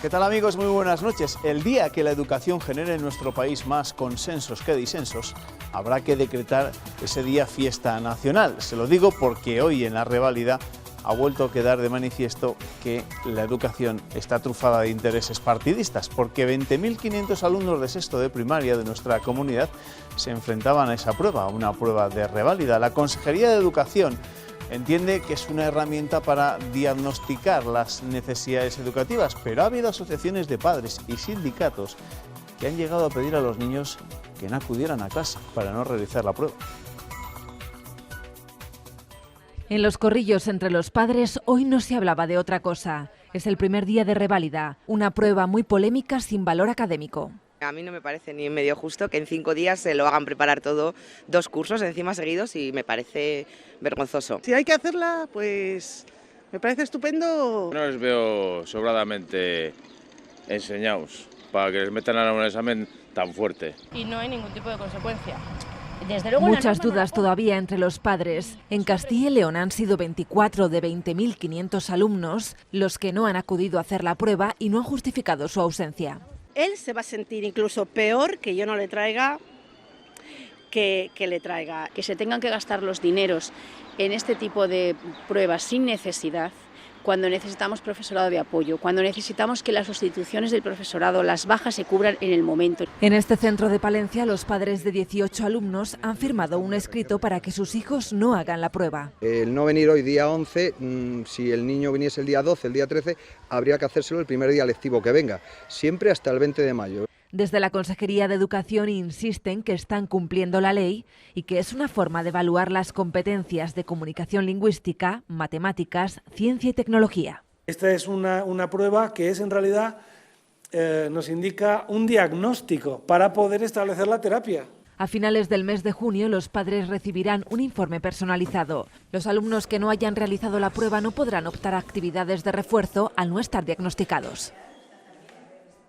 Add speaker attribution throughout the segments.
Speaker 1: ¿Qué tal, amigos? Muy buenas noches. El día que la educación genere en nuestro país más consensos que disensos, habrá que decretar ese día fiesta nacional. Se lo digo porque hoy en la reválida ha vuelto a quedar de manifiesto que la educación está trufada de intereses partidistas, porque 20.500 alumnos de sexto de primaria de nuestra comunidad se enfrentaban a esa prueba, una prueba de reválida. La Consejería de Educación entiende que es una herramienta para diagnosticar las necesidades educativas, pero ha habido asociaciones de padres y sindicatos que han llegado a pedir a los niños que no acudieran a clase para no realizar la prueba.
Speaker 2: En los corrillos entre los padres hoy no se hablaba de otra cosa. Es el primer día de reválida, una prueba muy polémica sin valor académico.
Speaker 3: A mí no me parece ni medio justo que en 5 días se lo hagan preparar todo, 2 cursos encima seguidos, y me parece vergonzoso.
Speaker 4: Si hay que hacerla, pues me parece estupendo.
Speaker 5: No les veo sobradamente enseñados para que les metan a un examen tan fuerte.
Speaker 6: Y no hay ningún tipo de consecuencia.
Speaker 2: Desde luego, muchas dudas todavía entre los padres. En Castilla y León han sido 24 de 20.500 alumnos los que no han acudido a hacer la prueba y no han justificado su ausencia.
Speaker 7: Él se va a sentir incluso peor que yo no le traiga, que le traiga.
Speaker 8: Que se tengan que gastar los dineros en este tipo de pruebas sin necesidad, cuando necesitamos profesorado de apoyo, cuando necesitamos que las sustituciones del profesorado, las bajas se cubran en el momento.
Speaker 2: En este centro de Palencia, los padres de 18 alumnos han firmado un escrito para que sus hijos no hagan la prueba.
Speaker 9: El no venir hoy día 11, si el niño viniese el día 12, el día 13, habría que hacérselo el primer día lectivo que venga, siempre hasta el 20 de mayo.
Speaker 2: Desde la Consejería de Educación insisten que están cumpliendo la ley y que es una forma de evaluar las competencias de comunicación lingüística, matemáticas, ciencia y tecnología.
Speaker 10: Esta es una prueba que es en realidad nos indica un diagnóstico para poder establecer la terapia.
Speaker 2: A finales del mes de junio, los padres recibirán un informe personalizado. Los alumnos que no hayan realizado la prueba no podrán optar a actividades de refuerzo al no estar diagnosticados.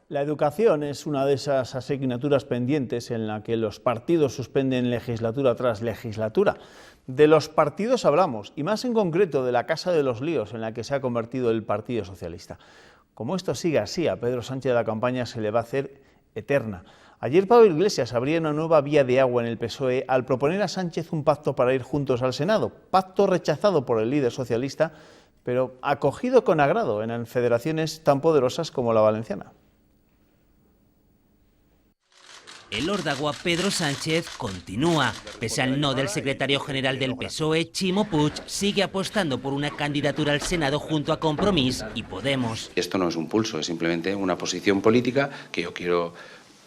Speaker 1: La educación es una de esas asignaturas pendientes en la que los partidos suspenden legislatura tras legislatura. De los partidos hablamos, y más en concreto de la Casa de los Líos en la que se ha convertido el Partido Socialista. Como esto siga así, a Pedro Sánchez la campaña se le va a hacer eterna. Ayer Pablo Iglesias abría una nueva vía de agua en el PSOE al proponer a Sánchez un pacto para ir juntos al Senado, pacto rechazado por el líder socialista, pero acogido con agrado en federaciones tan poderosas como la valenciana.
Speaker 11: El órdagua Pedro Sánchez continúa. Pese al no del secretario general del PSOE, Chimo Puig sigue apostando por una candidatura al Senado junto a Compromís y Podemos.
Speaker 12: Esto no es un pulso, es simplemente una posición política que yo quiero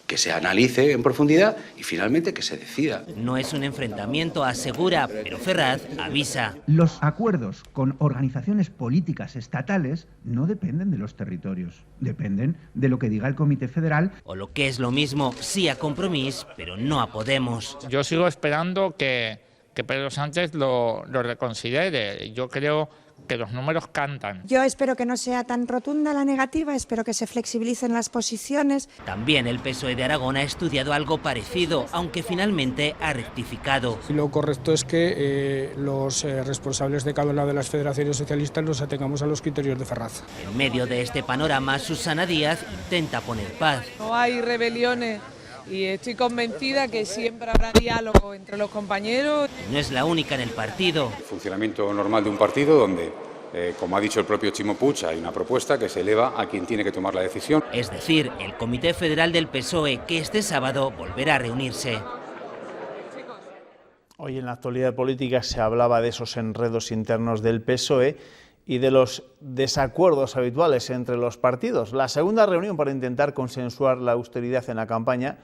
Speaker 12: que se analice en profundidad y finalmente que se decida.
Speaker 11: No es un enfrentamiento, asegura, pero Ferraz avisa.
Speaker 13: Los acuerdos con organizaciones políticas estatales no dependen de los territorios, dependen de lo que diga el Comité Federal.
Speaker 11: O lo que es lo mismo, sí a Compromís, pero no a Podemos.
Speaker 14: Yo sigo esperando que Pedro Sánchez lo reconsidere. Yo creo que los números cantan.
Speaker 15: Yo espero que no sea tan rotunda la negativa, espero que se flexibilicen las posiciones.
Speaker 11: También el PSOE de Aragón ha estudiado algo parecido, aunque finalmente ha rectificado.
Speaker 16: Y lo correcto es que los responsables de cada una de las federaciones socialistas nos atengamos a los criterios de Ferraz.
Speaker 11: En medio de este panorama, Susana Díaz intenta poner paz.
Speaker 17: No hay rebeliones y estoy convencida que siempre habrá diálogo entre los compañeros.
Speaker 11: No es la única en el partido.
Speaker 18: El funcionamiento normal de un partido donde, como ha dicho el propio Chimo Puig, hay una propuesta que se eleva a quien tiene que tomar la decisión.
Speaker 11: Es decir, el Comité Federal del PSOE, que este sábado volverá a reunirse.
Speaker 1: Hoy en la actualidad política se hablaba de esos enredos internos del PSOE y de los desacuerdos habituales entre los partidos. La segunda reunión para intentar consensuar la austeridad en la campaña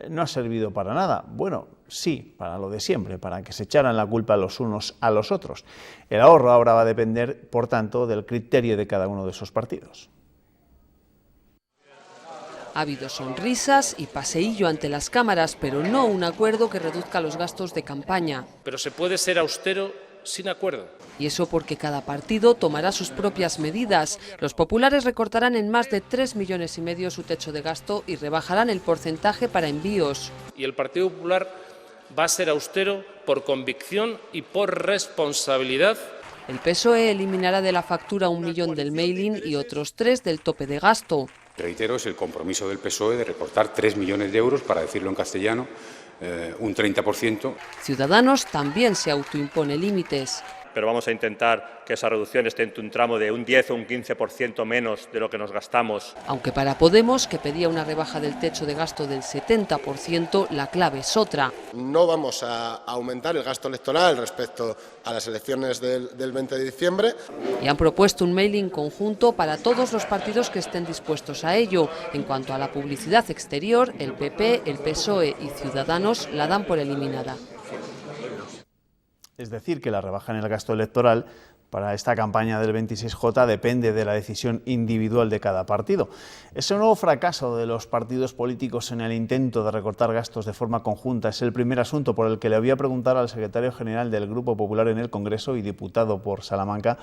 Speaker 1: no ha servido para nada. Bueno, sí, para lo de siempre, para que se echaran la culpa los unos a los otros. El ahorro ahora va a depender, por tanto, del criterio de cada uno de esos partidos.
Speaker 19: Ha habido sonrisas y paseillo ante las cámaras, pero no un acuerdo que reduzca los gastos de campaña.
Speaker 20: Pero se puede ser austero sin acuerdo.
Speaker 19: Y eso porque cada partido tomará sus propias medidas. Los populares recortarán en más de 3,5 millones su techo de gasto y rebajarán el porcentaje para envíos.
Speaker 20: Y el Partido Popular va a ser austero por convicción y por responsabilidad.
Speaker 19: El PSOE eliminará de la factura 1 millón del mailing y otros 3 del tope de gasto.
Speaker 18: Reitero, es el compromiso del PSOE de recortar 3 millones de euros, para decirlo en castellano, un 30%.
Speaker 19: Ciudadanos también se autoimpone límites.
Speaker 21: Pero vamos a intentar que esa reducción esté en un tramo de un 10 o un 15% menos de lo que nos gastamos.
Speaker 19: Aunque para Podemos, que pedía una rebaja del techo de gasto del 70%, la clave es otra.
Speaker 22: No vamos a aumentar el gasto electoral respecto a las elecciones del 20 de diciembre.
Speaker 19: Y han propuesto un mailing conjunto para todos los partidos que estén dispuestos a ello. En cuanto a la publicidad exterior, el PP, el PSOE y Ciudadanos la dan por eliminada.
Speaker 1: Es decir, que la rebaja en el gasto electoral para esta campaña del 26J depende de la decisión individual de cada partido. Ese nuevo fracaso de los partidos políticos en el intento de recortar gastos de forma conjunta es el primer asunto por el que le voy a preguntar al secretario general del Grupo Popular en el Congreso y diputado por Salamanca,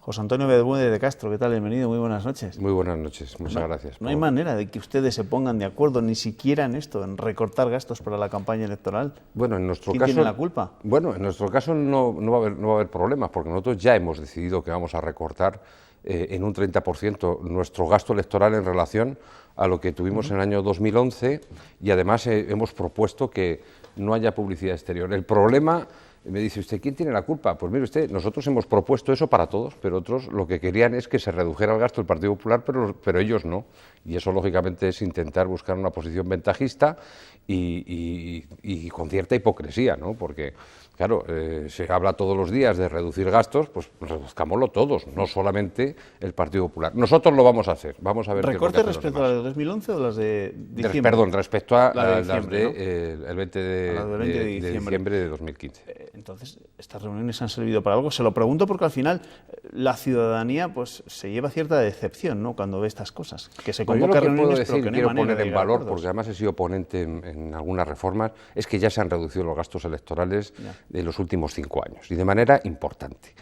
Speaker 1: José Antonio Bermúdez de Castro. ¿Qué tal? Bienvenido, muy buenas noches.
Speaker 23: Muy buenas noches, muchas gracias.
Speaker 1: No hay manera de que ustedes se pongan de acuerdo ni siquiera en esto, en recortar gastos para la campaña electoral.
Speaker 23: Bueno, en nuestro
Speaker 1: ¿Quién
Speaker 23: caso,
Speaker 1: tiene la culpa?
Speaker 23: Bueno, en nuestro caso no va a haber problemas, porque nosotros ya hemos decidido que vamos a recortar en un 30% nuestro gasto electoral en relación a lo que tuvimos en el año 2011, y además hemos propuesto que no haya publicidad exterior. El problema... Me dice usted, ¿quién tiene la culpa? Pues mire usted, nosotros hemos propuesto eso para todos, pero otros lo que querían es que se redujera el gasto del Partido Popular, pero ellos no. Y eso, lógicamente, es intentar buscar una posición ventajista y con cierta hipocresía, ¿no? Porque, claro, se habla todos los días de reducir gastos, pues reduzcámoslo todos, no solamente el Partido Popular. Nosotros lo vamos a hacer, vamos a ver qué es lo que
Speaker 1: ¿Recorte
Speaker 23: hacen los
Speaker 1: respecto a
Speaker 23: demás.
Speaker 1: las de 2011 o las de diciembre?
Speaker 23: Perdón, respecto a
Speaker 1: La
Speaker 23: las
Speaker 1: diciembre, ¿no?
Speaker 23: el 20 de diciembre de 2015.
Speaker 1: Entonces, ¿estas reuniones han servido para algo? Se lo pregunto porque al final la ciudadanía pues se lleva cierta decepción, ¿no?, cuando ve estas cosas. Que se
Speaker 23: Bueno, yo
Speaker 1: convoca
Speaker 23: lo que puedo
Speaker 1: reuniones,
Speaker 23: decir,
Speaker 1: pero que no hay
Speaker 23: quiero
Speaker 1: manera
Speaker 23: poner
Speaker 1: de
Speaker 23: en
Speaker 1: llegar a
Speaker 23: valor,
Speaker 1: acuerdos.
Speaker 23: porque además he sido ponente en algunas reformas, es que ya se han reducido los gastos electorales en los últimos 5 años, y de manera importante.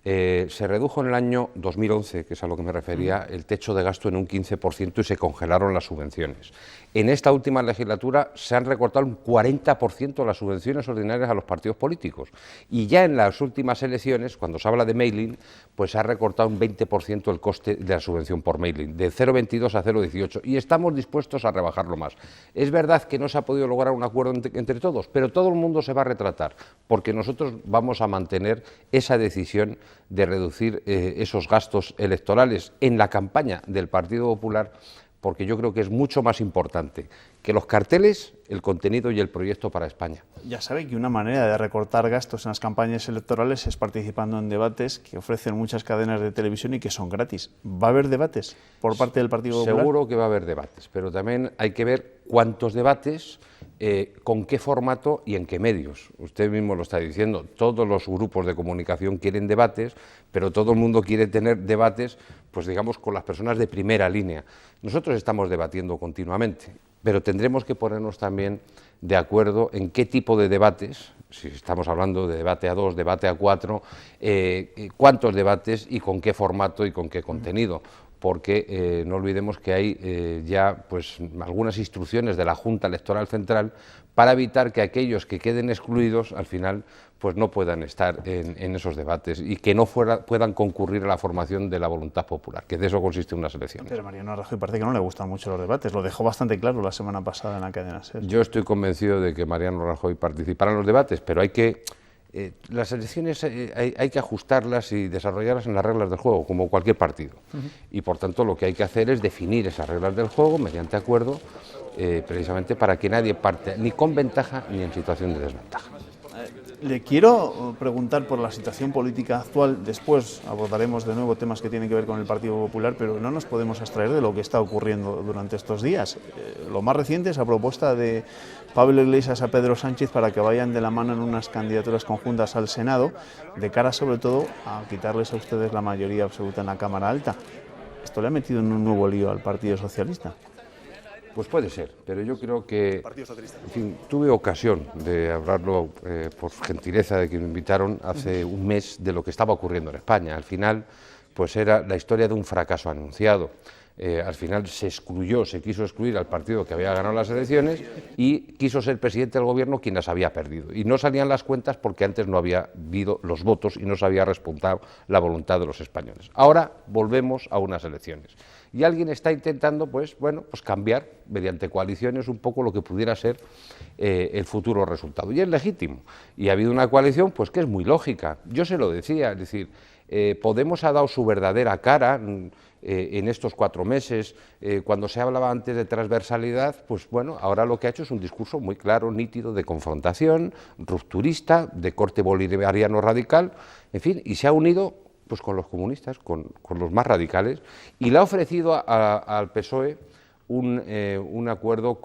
Speaker 23: Se redujo en el año 2011, que es a lo que me refería, el techo de gasto en un 15% y se congelaron las subvenciones. En esta última legislatura se han recortado un 40% las subvenciones ordinarias a los partidos políticos. Y ya en las últimas elecciones, cuando se habla de mailing, pues se ha recortado un 20% el coste de la subvención por mailing, de 0,22 a 0,18. Y estamos dispuestos a rebajarlo más. Es verdad que no se ha podido lograr un acuerdo entre todos, pero todo el mundo se va a retratar, porque nosotros vamos a mantener esa decisión de reducir esos gastos electorales en la campaña del Partido Popular, porque yo creo que es mucho más importante que los carteles, el contenido y el proyecto para España.
Speaker 1: Ya sabe que una manera de recortar gastos en las campañas electorales es participando en debates que ofrecen muchas cadenas de televisión y que son gratis. ¿Va a haber debates por parte del Partido Popular?
Speaker 23: Seguro que va a haber debates, pero también hay que ver cuántos debates, con qué formato y en qué medios. Usted mismo lo está diciendo, todos los grupos de comunicación quieren debates, pero todo el mundo quiere tener debates, pues digamos, con las personas de primera línea. Nosotros estamos debatiendo continuamente, pero tendremos que ponernos también de acuerdo en qué tipo de debates, si estamos hablando de debate a 2, debate a 4, cuántos debates y con qué formato y con qué contenido. Porque no olvidemos que hay ya pues algunas instrucciones de la Junta Electoral Central para evitar que aquellos que queden excluidos al final pues no puedan estar en esos debates y que no puedan concurrir a la formación de la voluntad popular, que de eso consiste unas elecciones.
Speaker 1: Pero Mariano Rajoy parece que no le gustan mucho los debates, lo dejó bastante claro la semana pasada en la cadena SER.
Speaker 23: Yo estoy convencido de que Mariano Rajoy participará en los debates, pero hay que... las elecciones hay que ajustarlas y desarrollarlas en las reglas del juego, como cualquier partido. Y por tanto lo que hay que hacer es definir esas reglas del juego mediante acuerdo, precisamente para que nadie parte ni con ventaja ni en situación de desventaja.
Speaker 1: Le quiero preguntar por la situación política actual, después abordaremos de nuevo temas que tienen que ver con el Partido Popular, pero no nos podemos abstraer de lo que está ocurriendo durante estos días. Lo más reciente es la propuesta de Pablo Iglesias a Pedro Sánchez para que vayan de la mano en unas candidaturas conjuntas al Senado, de cara sobre todo a quitarles a ustedes la mayoría absoluta en la Cámara Alta. ¿Esto le ha metido en un nuevo lío al Partido Socialista?
Speaker 23: Pues puede ser, pero yo creo que, en fin, tuve ocasión de hablarlo por gentileza de que me invitaron hace un mes de lo que estaba ocurriendo en España. Al final, pues era la historia de un fracaso anunciado. al final se quiso excluir al partido que había ganado las elecciones y quiso ser presidente del gobierno quien las había perdido. Y no salían las cuentas porque antes no había habido los votos y no se había respetado la voluntad de los españoles. Ahora volvemos a unas elecciones. Y alguien está intentando, pues cambiar mediante coaliciones un poco lo que pudiera ser el futuro resultado. Y es legítimo. Y ha habido una coalición pues que es muy lógica. Yo se lo decía, es decir, Podemos ha dado su verdadera cara en estos 4 meses. Cuando se hablaba antes de transversalidad, pues bueno, ahora lo que ha hecho es un discurso muy claro, nítido, de confrontación, rupturista, de corte bolivariano radical, en fin, y se ha unido pues con los comunistas, con los más radicales, y le ha ofrecido al PSOE un acuerdo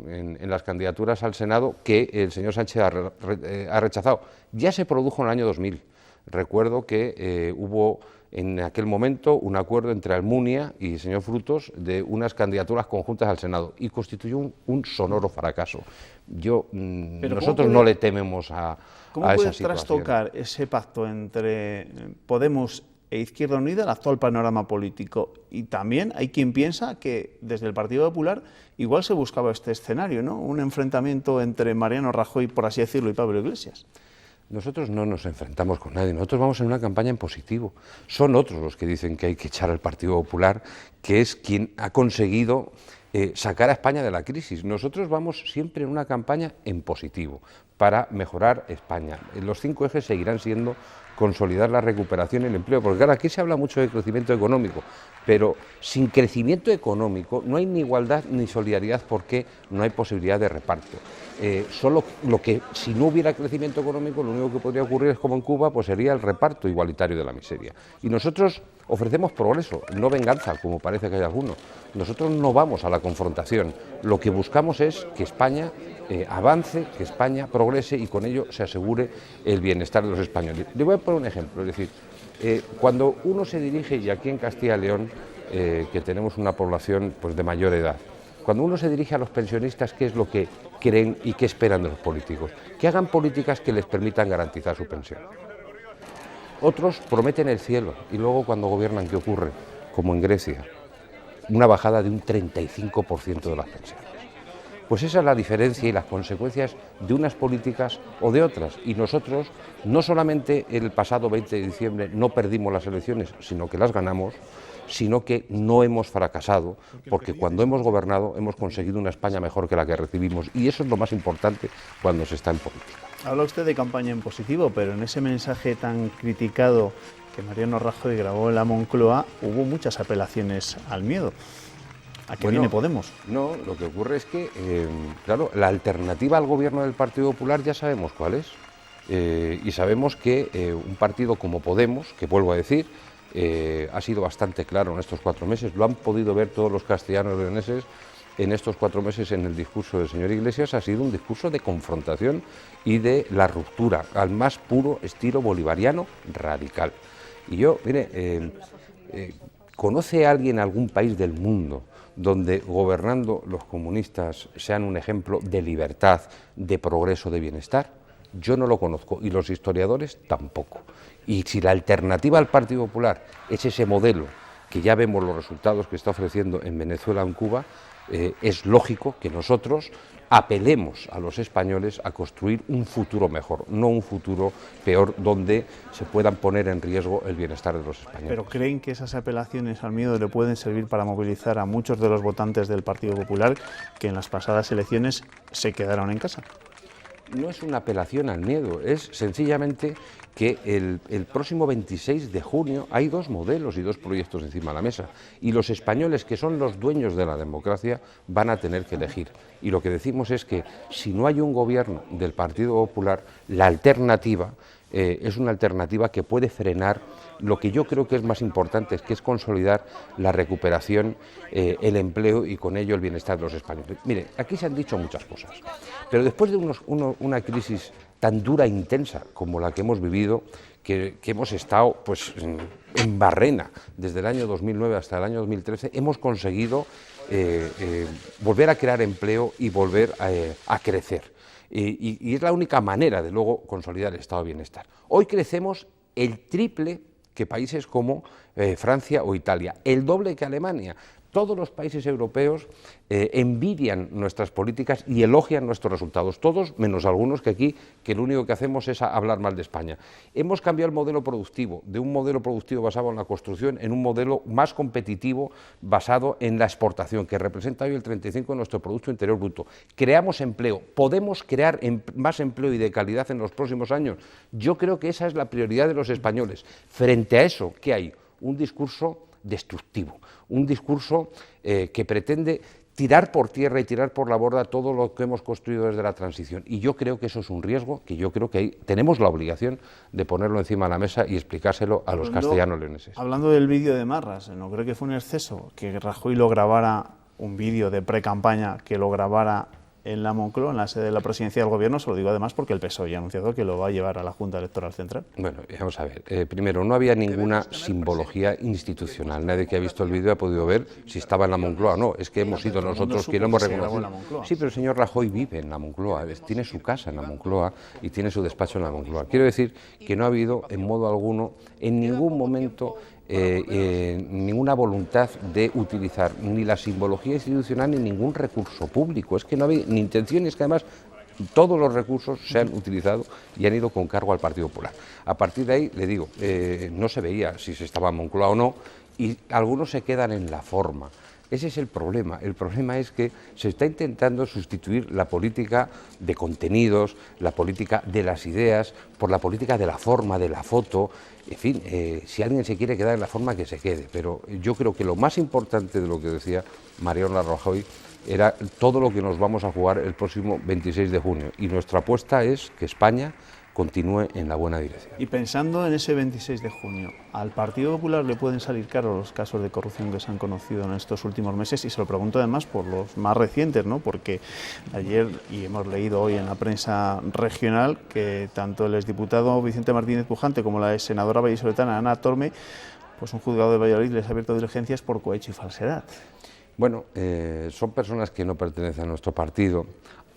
Speaker 23: en las candidaturas al Senado que el señor Sánchez ha rechazado. Ya se produjo en el año 2000. Recuerdo que hubo en aquel momento un acuerdo entre Almunia y el señor Frutos de unas candidaturas conjuntas al Senado y constituyó un sonoro fracaso. Nosotros no le tememos a esa situación.
Speaker 1: ¿Cómo puede trastocar ese pacto entre Podemos e Izquierda Unida el actual panorama político? Y también hay quien piensa que desde el Partido Popular igual se buscaba este escenario, ¿no? Un enfrentamiento entre Mariano Rajoy, por así decirlo, y Pablo Iglesias.
Speaker 23: Nosotros no nos enfrentamos con nadie, nosotros vamos en una campaña en positivo. Son otros los que dicen que hay que echar al Partido Popular, que es quien ha conseguido sacar a España de la crisis. Nosotros vamos siempre en una campaña en positivo, para mejorar España. Los 5 ejes seguirán siendo consolidar la recuperación y el empleo, porque claro, aquí se habla mucho de crecimiento económico, pero sin crecimiento económico no hay ni igualdad ni solidaridad porque no hay posibilidad de reparto. Solo si no hubiera crecimiento económico, lo único que podría ocurrir es como en Cuba, pues sería el reparto igualitario de la miseria. Y nosotros ofrecemos progreso, no venganza, como parece que hay algunos. Nosotros no vamos a la confrontación, lo que buscamos es que España avance, que España progrese y con ello se asegure el bienestar de los españoles. Le voy a poner un ejemplo, es decir, cuando uno se dirige, y aquí en Castilla y León, que tenemos una población pues, de mayor edad, cuando uno se dirige a los pensionistas, ¿qué es lo que creen y qué esperan de los políticos? Que hagan políticas que les permitan garantizar su pensión. Otros prometen el cielo y luego cuando gobiernan, ¿qué ocurre? Como en Grecia, una bajada de un 35% de las pensiones. Pues esa es la diferencia y las consecuencias de unas políticas o de otras. Y nosotros, no solamente el pasado 20 de diciembre no perdimos las elecciones, sino que las ganamos, sino que no hemos fracasado, porque cuando hemos gobernado hemos conseguido una España mejor que la que recibimos. Y eso es lo más importante cuando se está en política.
Speaker 1: Habla usted de campaña en positivo, pero en ese mensaje tan criticado que Mariano Rajoy grabó en la Moncloa hubo muchas apelaciones al miedo. ¿A qué viene Podemos?
Speaker 23: No, lo que ocurre es que, claro, la alternativa al gobierno del Partido Popular ya sabemos cuál es. Y sabemos que un partido como Podemos, que vuelvo a decir, ha sido bastante claro en estos 4 meses, lo han podido ver todos los castellanos leoneses en estos 4 meses en el discurso del señor Iglesias, ha sido un discurso de confrontación y de la ruptura, al más puro estilo bolivariano radical. Y yo, mire, ¿conoce alguien algún país del mundo donde gobernando los comunistas sean un ejemplo de libertad, de progreso, de bienestar? Yo no lo conozco y los historiadores tampoco. Y si la alternativa al Partido Popular es ese modelo, que ya vemos los resultados que está ofreciendo en Venezuela o en Cuba, es lógico que nosotros apelemos a los españoles a construir un futuro mejor, no un futuro peor donde se puedan poner en riesgo el bienestar de los españoles.
Speaker 1: ¿Pero creen que esas apelaciones al miedo le pueden servir para movilizar a muchos de los votantes del Partido Popular que en las pasadas elecciones se quedaron en casa?
Speaker 23: No es una apelación al miedo, es sencillamente que el próximo 26 de junio hay 2 modelos y 2 proyectos encima de la mesa y los españoles, que son los dueños de la democracia, van a tener que elegir. Y lo que decimos es que si no hay un gobierno del Partido Popular, la alternativa es una alternativa que puede frenar lo que yo creo que es más importante, que es consolidar la recuperación, el empleo y con ello el bienestar de los españoles. Mire, aquí se han dicho muchas cosas, pero después de una crisis tan dura e intensa como la que hemos vivido, que hemos estado pues, en barrena desde el año 2009 hasta el año 2013, hemos conseguido volver a crear empleo y volver a crecer. Y es la única manera de luego consolidar el estado de bienestar. Hoy crecemos el triple que países como Francia o Italia, el doble que Alemania, Todos los países europeos envidian nuestras políticas y elogian nuestros resultados, todos menos algunos que aquí, que lo único que hacemos es hablar mal de España. Hemos cambiado el modelo productivo, de un modelo productivo basado en la construcción, en un modelo más competitivo basado en la exportación, que representa hoy el 35% de nuestro Producto Interior Bruto. Creamos empleo, podemos crear más empleo y de calidad en los próximos años. Yo creo que esa es la prioridad de los españoles. Frente a eso, ¿qué hay? Un discurso destructivo, un discurso que pretende tirar por tierra y tirar por la borda todo lo que hemos construido desde la transición. Y yo creo que eso es un riesgo que yo creo que tenemos la obligación de ponerlo encima de la mesa y explicárselo a los castellanos leoneses.
Speaker 1: Hablando del vídeo de Marras, ¿no creo que fue un exceso que Rajoy lo grabara, un vídeo de pre-campaña, que lo grabara en la Moncloa, en la sede de la presidencia del Gobierno? Se lo digo además porque el PSOE ya ha anunciado que lo va a llevar a la Junta Electoral Central.
Speaker 23: Bueno, vamos a ver. Primero, no había ninguna simbología institucional. Nadie que ha visto el vídeo ha podido ver si estaba en la Moncloa o no. Es que hemos sido nosotros quienes lo hemos reconocido. Sí, pero el señor Rajoy vive en la Moncloa, tiene su casa en la Moncloa y tiene su despacho en la Moncloa. Quiero decir que no ha habido en modo alguno, en ningún momento, ninguna voluntad de utilizar ni la simbología institucional ni ningún recurso público. Es que no había ni intención, y es que además todos los recursos se han utilizado y han ido con cargo al Partido Popular. A partir de ahí, le digo, no se veía si se estaba en Moncloa o no, y algunos se quedan en la forma. Ese es el problema. El problema es que se está intentando sustituir la política de contenidos, la política de las ideas, por la política de la forma, de la foto. En fin, si alguien se quiere quedar en la forma, que se quede. Pero yo creo que lo más importante de lo que decía Mariano Rajoy era todo lo que nos vamos a jugar el próximo 26 de junio. Y nuestra apuesta es que España continúe en la buena dirección.
Speaker 1: Y pensando en ese 26 de junio, ¿al Partido Popular le pueden salir caros los casos de corrupción que se han conocido en estos últimos meses? Y se lo pregunto además por los más recientes, ¿no? Porque ayer, y hemos leído hoy en la prensa regional, que tanto el exdiputado Vicente Martínez Pujante como la senadora vallisoletana Ana Torme, pues un juzgado de Valladolid les ha abierto diligencias por cohecho y falsedad.
Speaker 23: Bueno, son personas que no pertenecen a nuestro partido,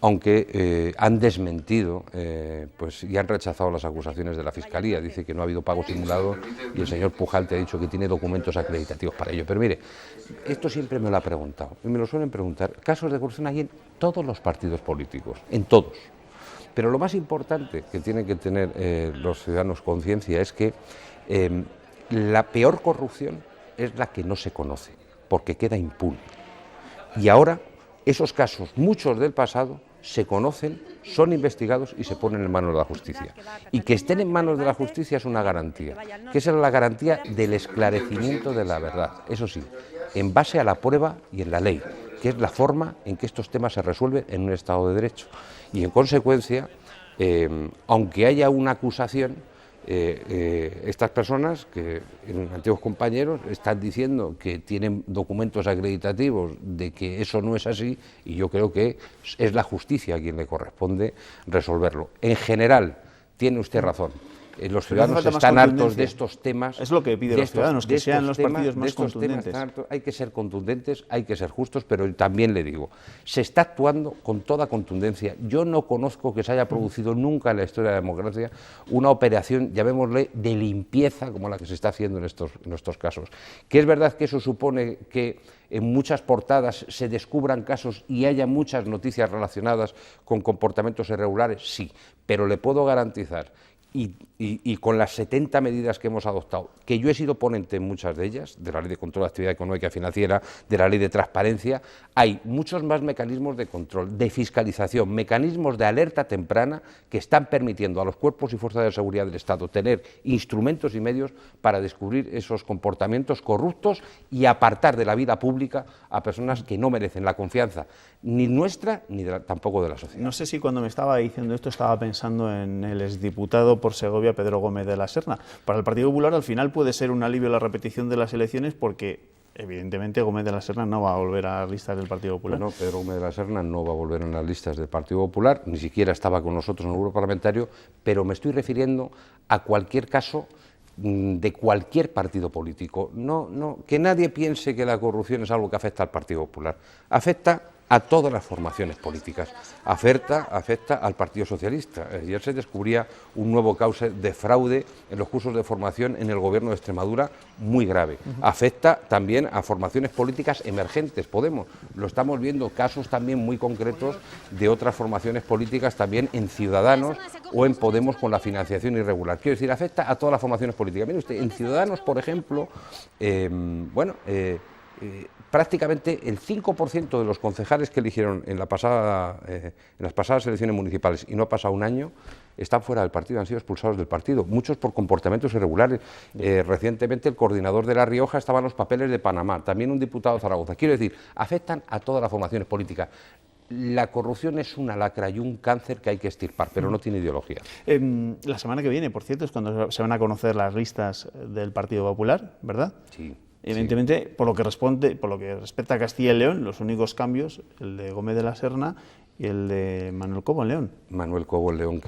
Speaker 23: aunque han desmentido pues, y han rechazado las acusaciones de la Fiscalía. Dice que no ha habido pago simulado y el señor Pujante ha dicho que tiene documentos acreditativos para ello. Pero mire, esto siempre me lo ha preguntado, y me lo suelen preguntar. Casos de corrupción hay en todos los partidos políticos, en todos. Pero lo más importante que tienen que tener los ciudadanos conciencia es que la peor corrupción es la que no se conoce, porque queda impune. Y ahora esos casos, muchos del pasado, se conocen, son investigados y se ponen en manos de la justicia. Y que estén en manos de la justicia es una garantía, que esa es la garantía del esclarecimiento de la verdad. Eso sí, en base a la prueba y en la ley, que es la forma en que estos temas se resuelven en un Estado de Derecho. Y en consecuencia, aunque haya una acusación, estas personas, que antiguos compañeros, están diciendo que tienen documentos acreditativos de que eso no es así, y yo creo que es la justicia a quien le corresponde resolverlo. En general, tiene usted razón. Los ciudadanos están hartos de estos temas.
Speaker 1: Es lo que piden los ciudadanos, que sean los partidos más contundentes.
Speaker 23: Hay que ser contundentes, hay que ser justos, pero también le digo, se está actuando con toda contundencia. Yo no conozco que se haya producido nunca en la historia de la democracia una operación, llamémosle, de limpieza como la que se está haciendo en estos casos. Que es verdad que eso supone que en muchas portadas se descubran casos y haya muchas noticias relacionadas con comportamientos irregulares, sí, pero le puedo garantizar, y con las 70 medidas que hemos adoptado, que yo he sido ponente en muchas de ellas, de la Ley de Control de Actividad Económica y Financiera, de la Ley de Transparencia, hay muchos más mecanismos de control, de fiscalización, mecanismos de alerta temprana que están permitiendo a los cuerpos y fuerzas de seguridad del Estado tener instrumentos y medios para descubrir esos comportamientos corruptos y apartar de la vida pública a personas que no merecen la confianza, ni nuestra ni tampoco de la sociedad.
Speaker 1: No sé si cuando me estaba diciendo esto estaba pensando en el exdiputado por Segovia, Pedro Gómez de la Serna. Para el Partido Popular al final puede ser un alivio la repetición de las elecciones porque evidentemente Gómez de la Serna no va a volver a las listas del Partido Popular.
Speaker 23: Bueno, Pedro Gómez de la Serna no va a volver a las listas del Partido Popular, ni siquiera estaba con nosotros en el grupo parlamentario, pero me estoy refiriendo a cualquier caso de cualquier partido político. Que nadie piense que la corrupción es algo que afecta al Partido Popular. Afecta a todas las formaciones políticas. Afecta al Partido Socialista. Ayer se descubría un nuevo cauce de fraude en los cursos de formación en el Gobierno de Extremadura muy grave. Afecta también a formaciones políticas emergentes. Podemos, lo estamos viendo, casos también muy concretos de otras formaciones políticas también en Ciudadanos o en Podemos con la financiación irregular. Quiero decir, afecta a todas las formaciones políticas. Mire usted, en Ciudadanos, por ejemplo, prácticamente el 5% de los concejales que eligieron en las pasadas elecciones municipales, y no ha pasado un año, están fuera del partido, han sido expulsados del partido, muchos por comportamientos irregulares. Recientemente el coordinador de La Rioja estaba en los papeles de Panamá, también un diputado de Zaragoza. Quiero decir, afectan a todas las formaciones políticas. La corrupción es una lacra y un cáncer que hay que extirpar, pero no tiene ideología.
Speaker 1: La semana que viene, por cierto, es cuando se van a conocer las listas del Partido Popular, ¿verdad?
Speaker 23: Sí.
Speaker 1: Evidentemente, por lo que respecta a Castilla y León, los únicos cambios, el de Gómez de la Serna y el de Manuel Cobo en León.
Speaker 23: Manuel Cobo en León,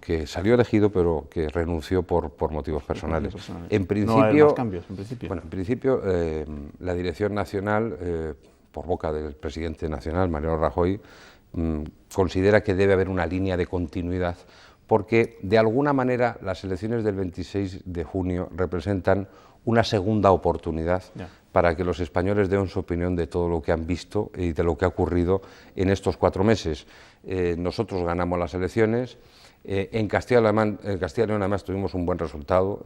Speaker 23: que salió elegido, pero que renunció por motivos personales. En principio,
Speaker 1: no hay más cambios, en principio.
Speaker 23: Bueno, en principio, la Dirección Nacional, por boca del presidente nacional, Mariano Rajoy, considera que debe haber una línea de continuidad, porque de alguna manera las elecciones del 26 de junio representan una segunda oportunidad para que los españoles den su opinión de todo lo que han visto y de lo que ha ocurrido en estos 4 meses. Nosotros ganamos las elecciones, en Castilla y León además tuvimos un buen resultado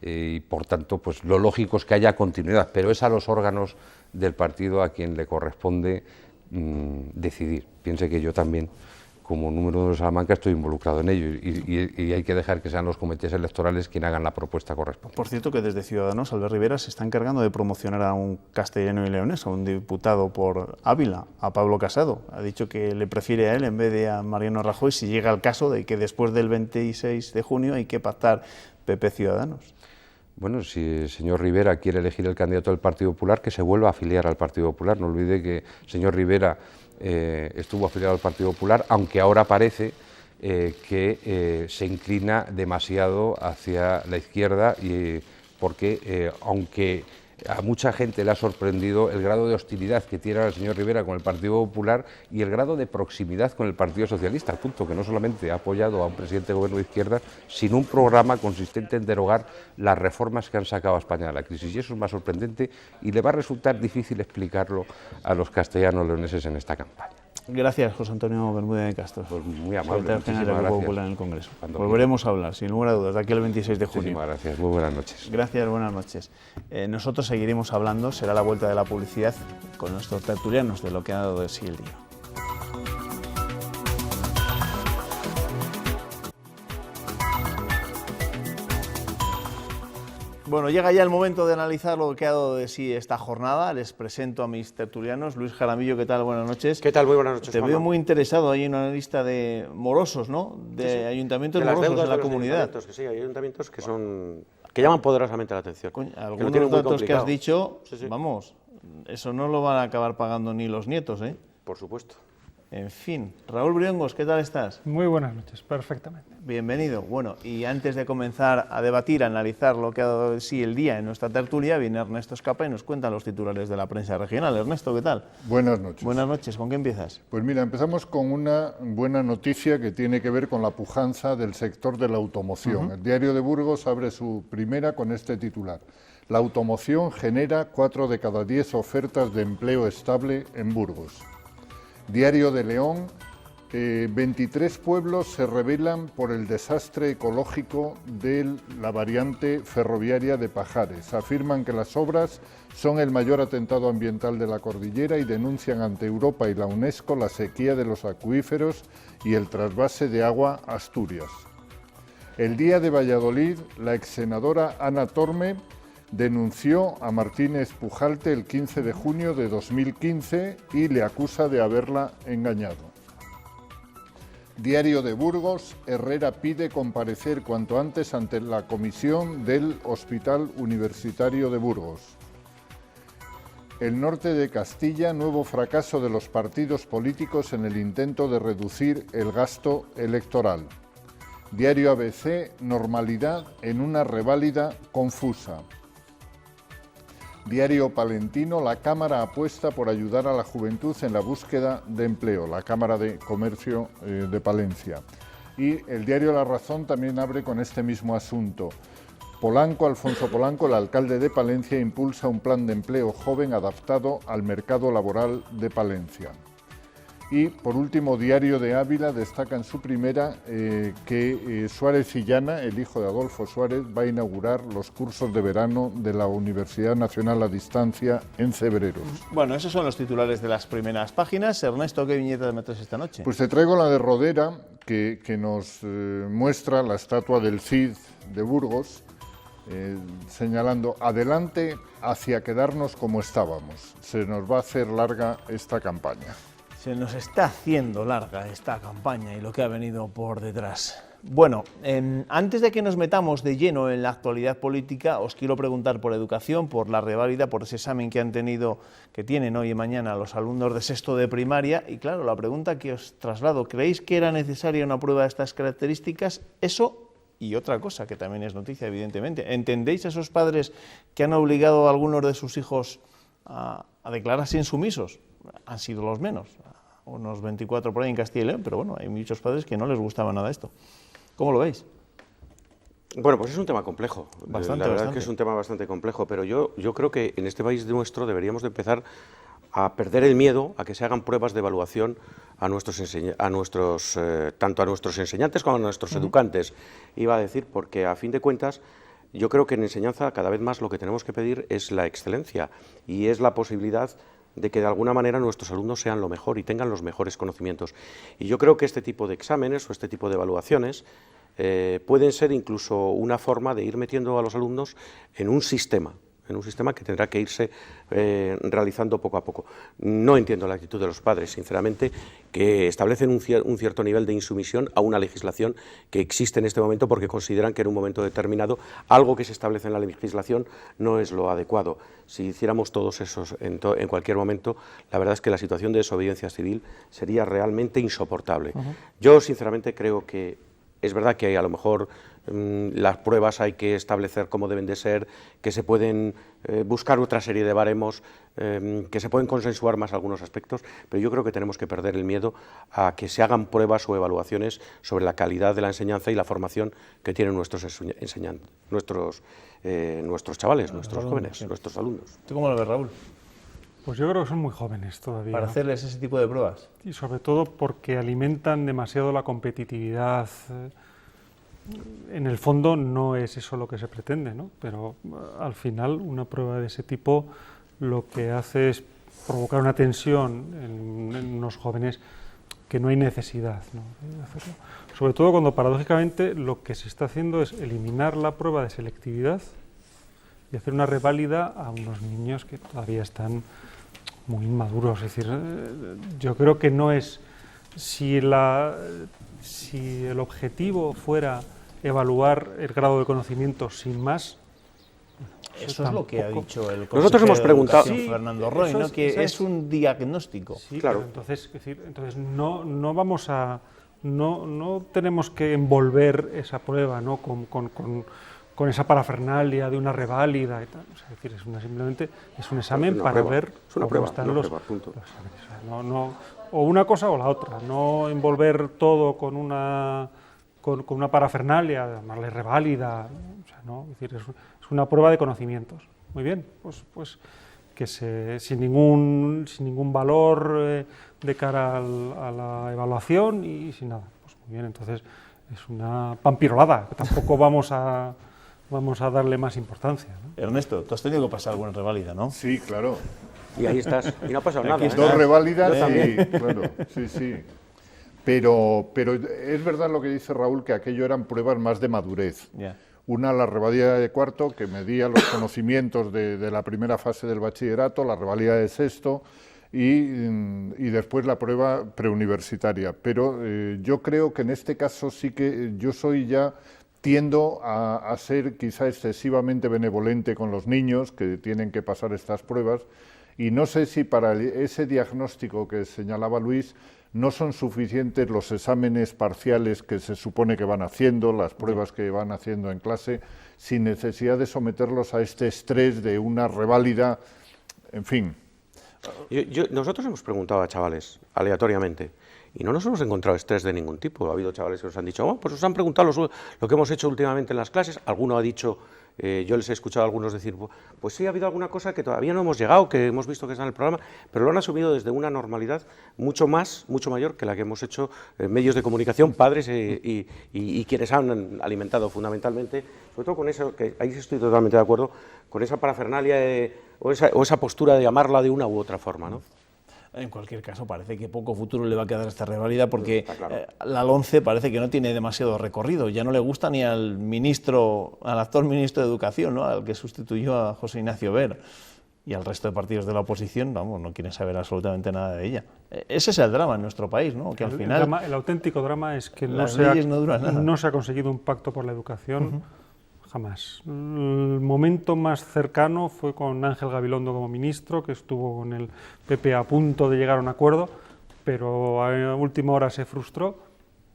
Speaker 23: y por tanto pues lo lógico es que haya continuidad, pero es a los órganos del partido a quien le corresponde decidir. Piense que yo también, como número 1 de Salamanca, estoy involucrado en ello y hay que dejar que sean los comités electorales quienes hagan la propuesta correspondiente.
Speaker 1: Por cierto, que desde Ciudadanos, Albert Rivera se está encargando de promocionar a un castellano y leonés, a un diputado por Ávila, a Pablo Casado. Ha dicho que le prefiere a él en vez de a Mariano Rajoy si llega el caso de que después del 26 de junio hay que pactar PP-Ciudadanos.
Speaker 23: Bueno, si el señor Rivera quiere elegir el candidato del Partido Popular, que se vuelva a afiliar al Partido Popular. No olvide que el señor Rivera estuvo afiliado al Partido Popular, aunque ahora parece que se inclina demasiado hacia la izquierda, porque aunque a mucha gente le ha sorprendido el grado de hostilidad que tiene el señor Rivera con el Partido Popular y el grado de proximidad con el Partido Socialista, al punto que no solamente ha apoyado a un presidente de gobierno de izquierda, sino un programa consistente en derogar las reformas que han sacado a España de la crisis. Y eso es más sorprendente y le va a resultar difícil explicarlo a los castellanos leoneses en esta campaña.
Speaker 1: Gracias, José Antonio Bermúdez de Castro.
Speaker 23: Pues muy amable,
Speaker 1: secretario general del Grupo Popular en el Congreso. Volveremos a hablar, sin lugar a dudas, de aquí al 26 de junio.
Speaker 23: Muchísimas gracias, muy buenas noches.
Speaker 1: Gracias, buenas noches. Nosotros seguiremos hablando, será la vuelta de la publicidad, con nuestros tertulianos de lo que ha dado de sí el día. Bueno, llega ya el momento de analizar lo que ha dado de sí esta jornada. Les presento a mis tertulianos. Luis Jaramillo, ¿qué tal? Buenas noches.
Speaker 3: ¿Qué tal? Muy buenas noches.
Speaker 1: Te veo muy interesado. Hay una lista de morosos, ¿no? De ayuntamientos de morosos en la comunidad.
Speaker 3: Que sí, hay ayuntamientos que llaman poderosamente la atención.
Speaker 1: Algunos datos que has dicho, vamos, eso no lo van a acabar pagando ni los nietos, ¿eh?
Speaker 3: Por supuesto.
Speaker 1: En fin, Raúl Briongos, ¿qué tal estás?
Speaker 4: Muy buenas noches, perfectamente.
Speaker 1: Bienvenido. Bueno, y antes de comenzar a debatir, a analizar lo que ha dado de sí el día en nuestra tertulia, viene Ernesto Escapa y nos cuentan los titulares de la prensa regional. Ernesto, ¿qué tal?
Speaker 5: Buenas noches.
Speaker 1: Buenas noches. ¿Con qué empiezas?
Speaker 5: Pues mira, empezamos con una buena noticia que tiene que ver con la pujanza del sector de la automoción. El Diario de Burgos abre su primera con este titular: la automoción genera 4 de cada 10 ofertas de empleo estable en Burgos. Diario de León, 23 pueblos se rebelan por el desastre ecológico de la variante ferroviaria de Pajares. Afirman que las obras son el mayor atentado ambiental de la cordillera y denuncian ante Europa y la UNESCO la sequía de los acuíferos y el trasvase de agua a Asturias. El Día de Valladolid, la exsenadora Ana Torme denunció a Martínez Pujalte el 15 de junio de 2015 y le acusa de haberla engañado. Diario de Burgos, Herrera pide comparecer cuanto antes ante la comisión del Hospital Universitario de Burgos. El norte de Castilla, nuevo fracaso de los partidos políticos en el intento de reducir el gasto electoral. Diario ABC, normalidad en una reválida confusa. Diario palentino, la Cámara apuesta por ayudar a la juventud en la búsqueda de empleo, la Cámara de Comercio de Palencia. Y el diario La Razón también abre con este mismo asunto. Alfonso Polanco, el alcalde de Palencia, impulsa un plan de empleo joven adaptado al mercado laboral de Palencia. Y, por último, Diario de Ávila destaca en su primera que Suárez Illana, el hijo de Adolfo Suárez, va a inaugurar los cursos de verano de la Universidad Nacional a Distancia en Cebreros.
Speaker 1: Bueno, esos son los titulares de las primeras páginas. Ernesto, ¿qué viñeta me traes esta noche?
Speaker 5: Pues te traigo la de Rodera, que nos muestra la estatua del Cid de Burgos, señalando adelante hacia quedarnos como estábamos. Se nos va a hacer larga esta campaña.
Speaker 1: Se nos está haciendo larga esta campaña y lo que ha venido por detrás. Bueno, antes de que nos metamos de lleno en la actualidad política, os quiero preguntar por educación, por la reválida, por ese examen que tienen hoy y mañana los alumnos de sexto de primaria. Y claro, la pregunta que os traslado, ¿creéis que era necesaria una prueba de estas características? Eso y otra cosa, que también es noticia, evidentemente. ¿Entendéis a esos padres que han obligado a algunos de sus hijos a declararse insumisos? Han sido los menos, unos 24 por ahí en Castilla y León, pero bueno, hay muchos padres que no les gustaba nada esto. ¿Cómo lo veis?
Speaker 3: Bueno, pues es un tema complejo.
Speaker 1: Bastante,
Speaker 3: la verdad es que es un tema bastante complejo, pero yo creo que en este país nuestro deberíamos de empezar a perder el miedo a que se hagan pruebas de evaluación tanto a nuestros enseñantes como a nuestros educantes. Iba a decir, porque a fin de cuentas, yo creo que en enseñanza cada vez más lo que tenemos que pedir es la excelencia y es la posibilidad de que de alguna manera nuestros alumnos sean lo mejor y tengan los mejores conocimientos. Y yo creo que este tipo de exámenes o este tipo de evaluaciones pueden ser incluso una forma de ir metiendo a los alumnos en un sistema que tendrá que irse realizando poco a poco. No entiendo la actitud de los padres, sinceramente, que establecen un cierto nivel de insumisión a una legislación que existe en este momento porque consideran que en un momento determinado algo que se establece en la legislación no es lo adecuado. Si hiciéramos todos esos en cualquier momento, la verdad es que la situación de desobediencia civil sería realmente insoportable. Yo, sinceramente, creo que es verdad que a lo mejor las pruebas hay que establecer cómo deben de ser, que se pueden buscar otra serie de baremos, que se pueden consensuar más algunos aspectos, pero yo creo que tenemos que perder el miedo a que se hagan pruebas o evaluaciones sobre la calidad de la enseñanza y la formación que tienen nuestros chavales, nuestros jóvenes, nuestros alumnos.
Speaker 1: ¿Tú cómo lo ves, Raúl?
Speaker 4: Pues yo creo que son muy jóvenes todavía.
Speaker 1: ¿Para hacerles ese tipo de pruebas?
Speaker 4: Y sobre todo porque alimentan demasiado la competitividad. En el fondo no es eso lo que se pretende, ¿no? Pero al final una prueba de ese tipo lo que hace es provocar una tensión en unos jóvenes que no hay necesidad, ¿no?, de hacerlo. Sobre todo cuando paradójicamente lo que se está haciendo es eliminar la prueba de selectividad y hacer una reválida a unos niños que todavía están muy inmaduros. Es decir, yo creo que no es... Si el objetivo fuera evaluar el grado de conocimiento sin más...
Speaker 1: Eso es lo que ha dicho el
Speaker 3: Nosotros hemos preguntado
Speaker 1: Fernando Roy, ¿no?, que es un diagnóstico.
Speaker 4: Sí, claro. Entonces no vamos a... No tenemos que envolver esa prueba, ¿no?, con esa parafernalia de una reválida y tal. O sea, es decir, simplemente es un examen para ver cómo están los exámenes. O una cosa o la otra, no envolver todo con una parafernalia, llamarle reválida, o sea, ¿no? Es decir, es una prueba de conocimientos. Muy bien, pues que sin ningún valor de cara a la evaluación y sin nada. Pues muy bien, entonces es una pampirolada, que tampoco vamos a darle más importancia, ¿no?
Speaker 1: Ernesto, tú has tenido que pasar alguna reválida, ¿no?
Speaker 5: Sí, claro.
Speaker 3: Y ahí estás, y no ha pasado nada.
Speaker 5: Dos reválidas, sí, bueno, sí. Pero es verdad lo que dice Raúl, que aquello eran pruebas más de madurez.
Speaker 1: Yeah.
Speaker 5: Una, la reválida de cuarto, que medía los conocimientos de la primera fase del bachillerato, la reválida de sexto y después la prueba preuniversitaria. Pero yo creo que en este caso sí que tiendo a ser quizá excesivamente benevolente con los niños que tienen que pasar estas pruebas Y no sé si para ese diagnóstico que señalaba Luis no son suficientes los exámenes parciales que se supone que van haciendo, las pruebas que van haciendo en clase, sin necesidad de someterlos a este estrés de una reválida, en fin.
Speaker 3: Nosotros hemos preguntado a chavales aleatoriamente y no nos hemos encontrado estrés de ningún tipo. Ha habido chavales que nos han dicho, pues os han preguntado lo que hemos hecho últimamente en las clases. Alguno ha dicho, yo les he escuchado a algunos decir, pues sí, ha habido alguna cosa que todavía no hemos llegado, que hemos visto que está en el programa, pero lo han asumido desde una normalidad mucho mayor que la que hemos hecho medios de comunicación, padres y quienes han alimentado fundamentalmente, sobre todo con eso, que ahí estoy totalmente de acuerdo, con esa parafernalia o esa postura de llamarla de una u otra forma, ¿no?
Speaker 1: En cualquier caso, parece que poco futuro le va a quedar a esta reválida porque la LOMCE parece que no tiene demasiado recorrido. Ya no le gusta ni al actual ministro de Educación, ¿no?, al que sustituyó a José Ignacio Ver, y al resto de partidos de la oposición, vamos, no quieren saber absolutamente nada de ella. Ese es el drama en nuestro país, ¿no? Que al final
Speaker 4: el auténtico drama es que
Speaker 1: las leyes no duran nada.
Speaker 4: No se ha conseguido un pacto por la educación. Jamás. El momento más cercano fue con Ángel Gabilondo como ministro, que estuvo con el PP a punto de llegar a un acuerdo, pero a última hora se frustró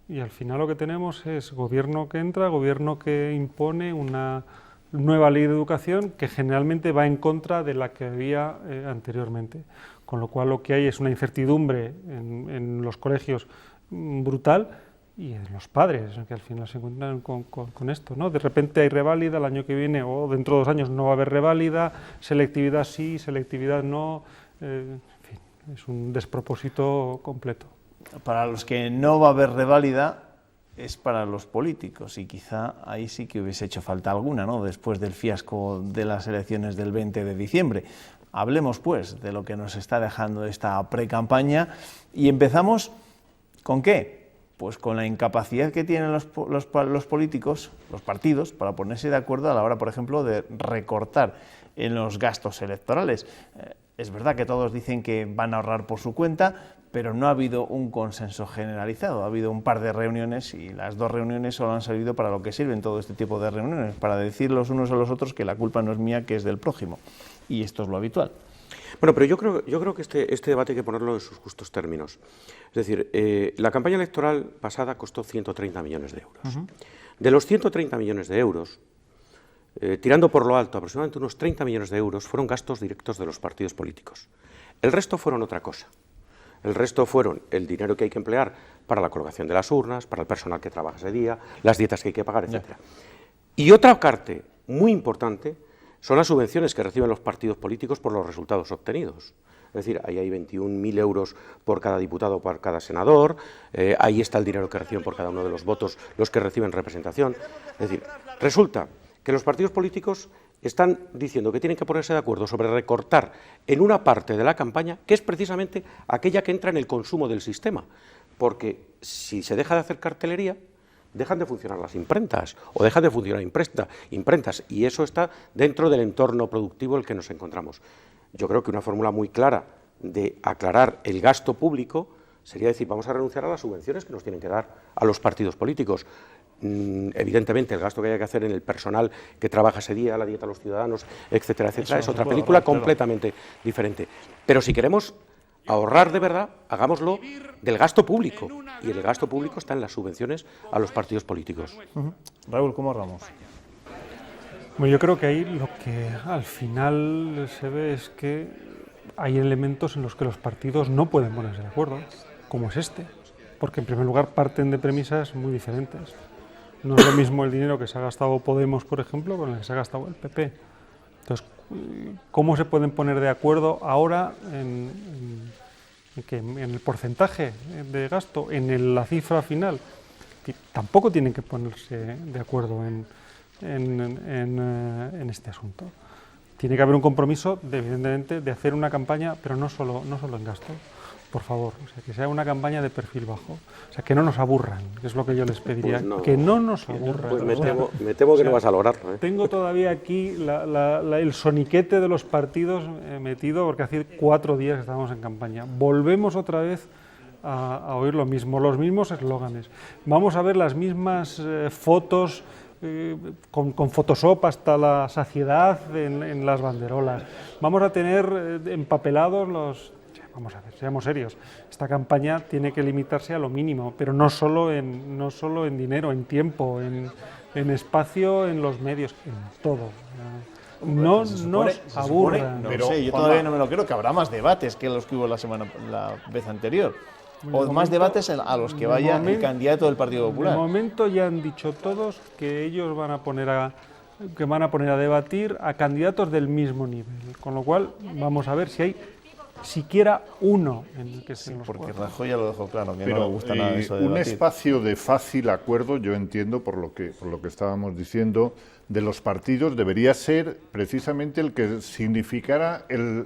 Speaker 4: y al final lo que tenemos es gobierno que entra, gobierno que impone una nueva ley de educación que generalmente va en contra de la que había anteriormente. Con lo cual lo que hay es una incertidumbre en los colegios brutal, y en los padres, que al final se encuentran con esto, ¿no? De repente hay reválida, el año que viene o dentro de 2 años no va a haber reválida, selectividad sí, selectividad no, en fin, es un despropósito completo.
Speaker 1: Para los que no va a haber reválida es para los políticos, y quizá ahí sí que hubiese hecho falta alguna, ¿no?, después del fiasco de las elecciones del 20 de diciembre. Hablemos, pues, de lo que nos está dejando esta precampaña, y empezamos ¿con qué? Pues con la incapacidad que tienen los políticos, los partidos, para ponerse de acuerdo a la hora, por ejemplo, de recortar en los gastos electorales. Es verdad que todos dicen que van a ahorrar por su cuenta, pero no ha habido un consenso generalizado. Ha habido un par de reuniones y las 2 reuniones solo han servido para lo que sirven todo este tipo de reuniones, para decir los unos a los otros que la culpa no es mía, que es del prójimo. Y esto es lo habitual.
Speaker 3: Bueno, pero yo creo que este debate hay que ponerlo en sus justos términos. Es decir, la campaña electoral pasada costó 130 millones de euros. De los 130 millones de euros, tirando por lo alto, aproximadamente unos 30 millones de euros fueron gastos directos de los partidos políticos. El resto fueron otra cosa. El resto fueron el dinero que hay que emplear para la colocación de las urnas, para el personal que trabaja ese día, las dietas que hay que pagar, etc. Y otra parte muy importante son las subvenciones que reciben los partidos políticos por los resultados obtenidos. Es decir, ahí hay 21.000 euros por cada diputado, por cada senador, ahí está el dinero que reciben por cada uno de los votos los que reciben representación. Es decir, resulta que los partidos políticos están diciendo que tienen que ponerse de acuerdo sobre recortar en una parte de la campaña, que es precisamente aquella que entra en el consumo del sistema, porque si se deja de hacer cartelería, dejan de funcionar las imprentas o dejan de funcionar imprentas, y eso está dentro del entorno productivo en el que nos encontramos. Yo creo que una fórmula muy clara de aclarar el gasto público sería decir, vamos a renunciar a las subvenciones que nos tienen que dar a los partidos políticos. Evidentemente el gasto que hay que hacer en el personal que trabaja ese día, la dieta de los ciudadanos, etcétera, etcétera, es otra película completamente diferente. Pero si queremos ahorrar de verdad, hagámoslo del gasto público, y el gasto público está en las subvenciones a los partidos políticos.
Speaker 1: Raúl, ¿cómo ahorramos?
Speaker 4: Bueno, yo creo que ahí lo que al final se ve es que hay elementos en los que los partidos no pueden ponerse de acuerdo, como es este, porque en primer lugar parten de premisas muy diferentes. No es lo mismo el dinero que se ha gastado Podemos, por ejemplo, con el que se ha gastado el PP. Entonces, ¿cómo se pueden poner de acuerdo ahora en el porcentaje de gasto, en la cifra final? Tampoco tienen que ponerse de acuerdo en este asunto. Tiene que haber un compromiso, evidentemente, de hacer una campaña, pero no solo en gasto, por favor, o sea, que sea una campaña de perfil bajo, o sea, que no nos aburran, que es lo que yo les pediría, pues no, que no nos aburran.
Speaker 3: Pues me temo que no vas a lograrlo.
Speaker 4: Tengo todavía aquí el soniquete de los partidos metido, porque hace 4 días que estábamos en campaña. Volvemos otra vez a oír lo mismo, los mismos eslóganes. Vamos a ver las mismas fotos con Photoshop hasta la saciedad en las banderolas. Vamos a tener empapelados los... Vamos a ver, seamos serios. Esta campaña tiene que limitarse a lo mínimo, pero no solo en dinero, en tiempo, en espacio, en los medios, en todo. No nos aburran.
Speaker 1: No sé, yo todavía no me lo creo, que habrá más debates que los que hubo la vez anterior. O más debates a los que vaya el candidato del Partido Popular.
Speaker 4: De momento ya han dicho todos que ellos van a poner a debatir a candidatos del mismo nivel, con lo cual vamos a ver si hay siquiera uno en el que se nos
Speaker 1: porque Rajoy ya lo dejó claro, que
Speaker 5: pero,
Speaker 1: no le gusta nada eso de
Speaker 5: un
Speaker 1: debatir.
Speaker 5: espacio de fácil acuerdo, yo entiendo por lo que estábamos diciendo, de los partidos debería ser precisamente el que significara el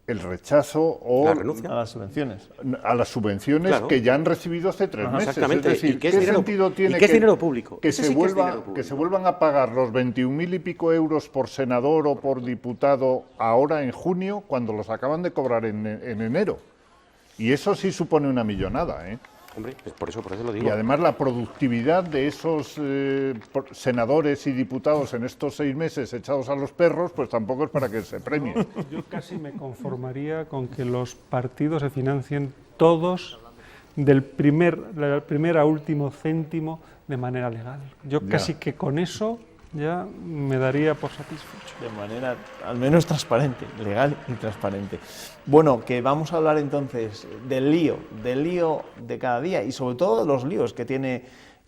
Speaker 5: rechazo o
Speaker 1: la renuncia a las subvenciones.
Speaker 5: A las subvenciones, claro, que ya han recibido hace 3 meses.
Speaker 3: Exactamente.
Speaker 5: Es decir,
Speaker 3: ¿qué sentido tiene
Speaker 5: que
Speaker 3: es dinero público?
Speaker 5: Que se vuelvan a pagar los 21.000 y pico euros por senador o por diputado ahora en junio, cuando los acaban de cobrar en enero? Y eso sí supone una millonada, ¿eh?
Speaker 3: Hombre, por eso lo digo.
Speaker 5: Y además la productividad de esos senadores y diputados en estos 6 meses echados a los perros, pues tampoco es para que se premien.
Speaker 4: Yo casi me conformaría con que los partidos se financien todos del primer a último céntimo de manera legal. Yo casi que con eso ya me daría por satisfecho.
Speaker 1: De manera al menos transparente, legal y transparente. Bueno, que vamos a hablar entonces del lío de cada día y sobre todo de los líos que tiene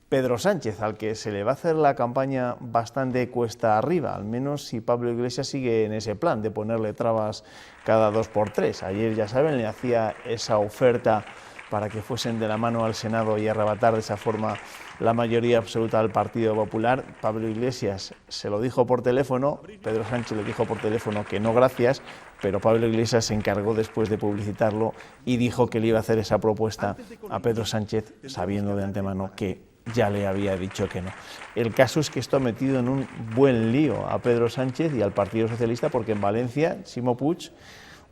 Speaker 1: Pedro Sánchez, al que se le va a hacer la campaña bastante cuesta arriba, al menos si Pablo Iglesias sigue en ese plan de ponerle trabas cada 2x3. Ayer, ya saben, le hacía esa oferta para que fuesen de la mano al Senado y arrebatar de esa forma la mayoría absoluta del Partido Popular. Pablo Iglesias se lo dijo por teléfono, Pedro Sánchez le dijo por teléfono que no gracias, pero Pablo Iglesias se encargó después de publicitarlo y dijo que le iba a hacer esa propuesta a Pedro Sánchez, sabiendo de antemano que ya le había dicho que no. El caso es que esto ha metido en un buen lío a Pedro Sánchez y al Partido Socialista, porque en Valencia, Ximo Puig,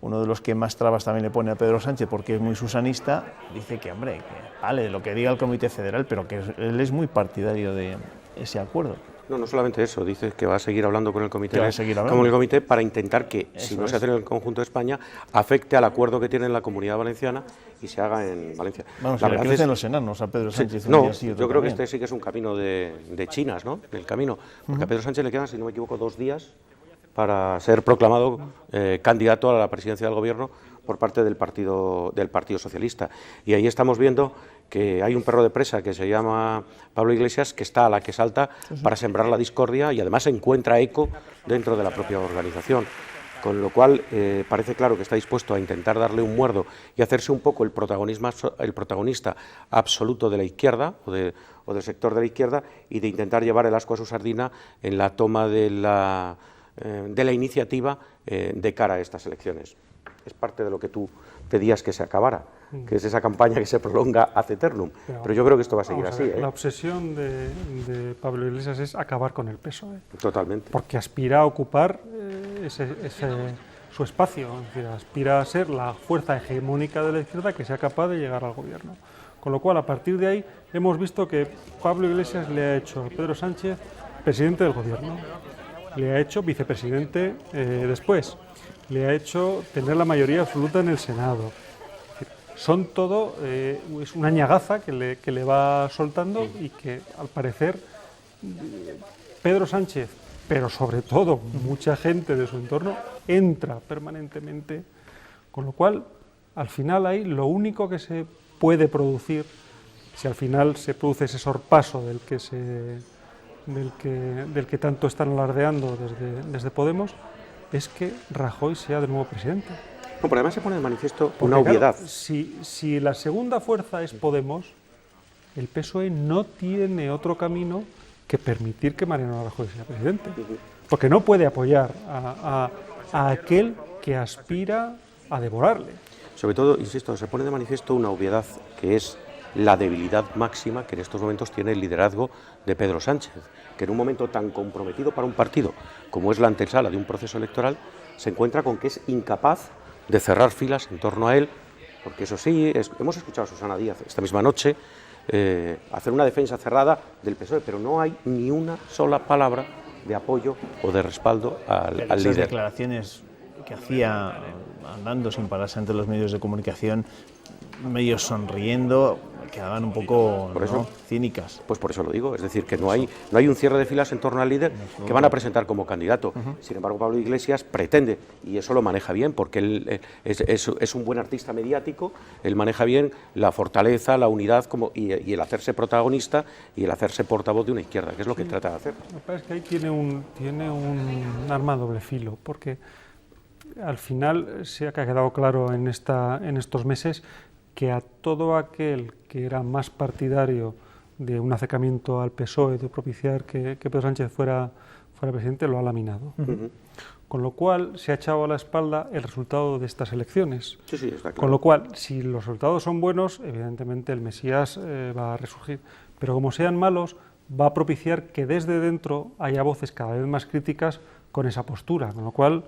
Speaker 1: uno de los que más trabas también le pone a Pedro Sánchez porque es muy susanista, dice que, hombre, que vale, lo que diga el Comité Federal, pero que él es muy partidario de ese acuerdo.
Speaker 3: No solamente eso, dice que va a seguir hablando con el comité, para intentar que, si no se hace en el conjunto de España, afecte al acuerdo que tiene en la Comunidad Valenciana y se haga en Valencia.
Speaker 1: Vamos, la verdad crecen los enanos a Pedro Sánchez.
Speaker 3: Sí, no, yo creo que este sí que es un camino de chinas, ¿no? El camino, porque a Pedro Sánchez le quedan, si no me equivoco, 2 días para ser proclamado candidato a la presidencia del Gobierno por parte del Partido Socialista. Y ahí estamos viendo que hay un perro de presa que se llama Pablo Iglesias, que está a la que salta para sembrar la discordia y además encuentra eco dentro de la propia organización. Con lo cual parece claro que está dispuesto a intentar darle un muerdo y hacerse un poco el protagonista absoluto de la izquierda o del sector de la izquierda, y de intentar llevar el ascua a su sardina en la toma de la iniciativa de cara a estas elecciones. Es parte de lo que tú pedías que se acabara, que es esa campaña que se prolonga ad eternum. Pero yo creo que esto va a seguir así.
Speaker 4: La obsesión de Pablo Iglesias es acabar con el PSOE.
Speaker 3: Totalmente.
Speaker 4: Porque aspira a ocupar su espacio, es decir, aspira a ser la fuerza hegemónica de la izquierda que sea capaz de llegar al gobierno. Con lo cual, a partir de ahí, hemos visto que Pablo Iglesias le ha hecho a Pedro Sánchez presidente del gobierno, le ha hecho vicepresidente después, le ha hecho tener la mayoría absoluta en el Senado. Son todo, es una ñagaza que le va soltando y que, al parecer, Pedro Sánchez, pero sobre todo mucha gente de su entorno, entra permanentemente, con lo cual, al final ahí lo único que se puede producir, si al final se produce ese sorpaso del que tanto están alardeando desde Podemos, es que Rajoy sea de nuevo presidente.
Speaker 3: No, pero además se pone de manifiesto una obviedad.
Speaker 4: Claro, si la segunda fuerza es Podemos, el PSOE no tiene otro camino que permitir que Mariano Rajoy sea presidente. Porque no puede apoyar a aquel que aspira a devorarle.
Speaker 3: Sobre todo, insisto, se pone de manifiesto una obviedad, que es la debilidad máxima que en estos momentos tiene el liderazgo de Pedro Sánchez, que en un momento tan comprometido para un partido como es la antesala de un proceso electoral, se encuentra con que es incapaz de cerrar filas en torno a él, porque eso sí, hemos escuchado a Susana Díaz esta misma noche hacer una defensa cerrada del PSOE, pero no hay ni una sola palabra de apoyo o de respaldo al
Speaker 1: Esas
Speaker 3: líder.
Speaker 1: Declaraciones que hacía andando sin pararse ante los medios de comunicación, medio sonriendo, quedaban un poco cínicas.
Speaker 3: Pues por eso lo digo, es decir, que no hay un cierre de filas en torno al líder que van a presentar como candidato. Sin embargo, Pablo Iglesias pretende, y eso lo maneja bien, porque él es un buen artista mediático, él maneja bien la fortaleza, la unidad y el hacerse protagonista y el hacerse portavoz de una izquierda, que es lo que trata de hacer.
Speaker 4: Lo que pasa es que ahí tiene un arma a doble filo, porque al final se ha quedado claro en estos meses que a todo aquel que era más partidario de un acercamiento al PSOE, de propiciar que Pedro Sánchez fuera presidente, lo ha laminado. Con lo cual se ha echado a la espalda el resultado de estas elecciones.
Speaker 3: Sí, está claro.
Speaker 4: Con lo cual, si los resultados son buenos, evidentemente el Mesías va a resurgir. Pero como sean malos, va a propiciar que desde dentro haya voces cada vez más críticas con esa postura. Con lo cual,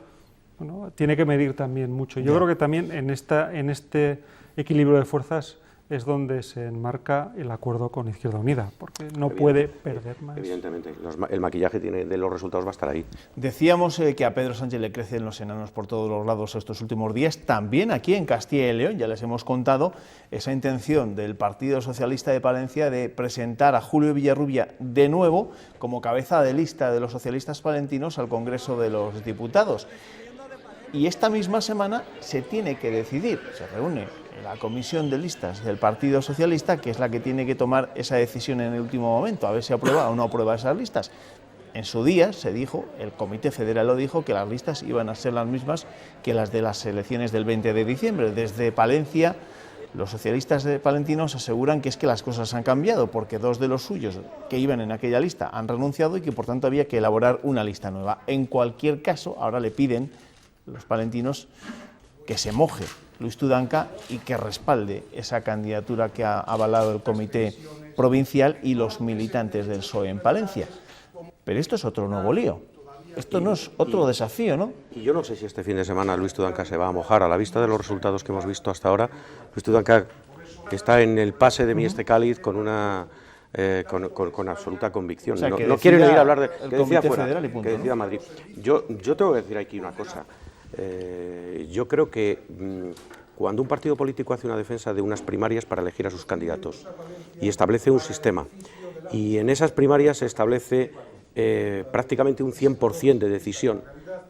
Speaker 4: bueno, tiene que medir también mucho. Yo creo que también en este equilibrio de fuerzas es donde se enmarca el acuerdo con Izquierda Unida, porque no puede perder más.
Speaker 3: Evidentemente, el maquillaje de los resultados va a estar ahí.
Speaker 1: Decíamos que a Pedro Sánchez le crecen los enanos por todos los lados estos últimos días, también aquí en Castilla y León, ya les hemos contado esa intención del Partido Socialista de Palencia de presentar a Julio Villarrubia de nuevo como cabeza de lista de los socialistas palentinos al Congreso de los Diputados. Y esta misma semana se tiene que decidir, se reúne la comisión de listas del Partido Socialista, que es la que tiene que tomar esa decisión en el último momento, a ver si aprueba o no aprueba esas listas. En su día se dijo, el Comité Federal lo dijo, que las listas iban a ser las mismas que las de las elecciones del 20 de diciembre. Desde Palencia, los socialistas palentinos aseguran que es que las cosas han cambiado, porque dos de los suyos que iban en aquella lista han renunciado y que por tanto había que elaborar una lista nueva. En cualquier caso, ahora le piden los palentinos que se moje Luis Tudanca y que respalde esa candidatura que ha avalado el Comité Provincial y los militantes del PSOE en Palencia. Pero esto es otro nuevo lío. Esto no es otro desafío, ¿no?
Speaker 3: Y yo no sé si este fin de semana Luis Tudanca se va a mojar. A la vista de los resultados que hemos visto hasta ahora, Luis Tudanca está en el pase de Mieste Cáliz con una... con absoluta convicción.
Speaker 1: O sea,
Speaker 3: no quieren ir a hablar de
Speaker 1: el
Speaker 3: que decida
Speaker 1: Comité
Speaker 3: fuera,
Speaker 1: Federal y punto,
Speaker 3: que decida
Speaker 1: ¿no?
Speaker 3: Madrid. Yo tengo que decir aquí una cosa. Yo creo que cuando un partido político hace una defensa de unas primarias para elegir a sus candidatos y establece un sistema, y en esas primarias se establece prácticamente un 100% de decisión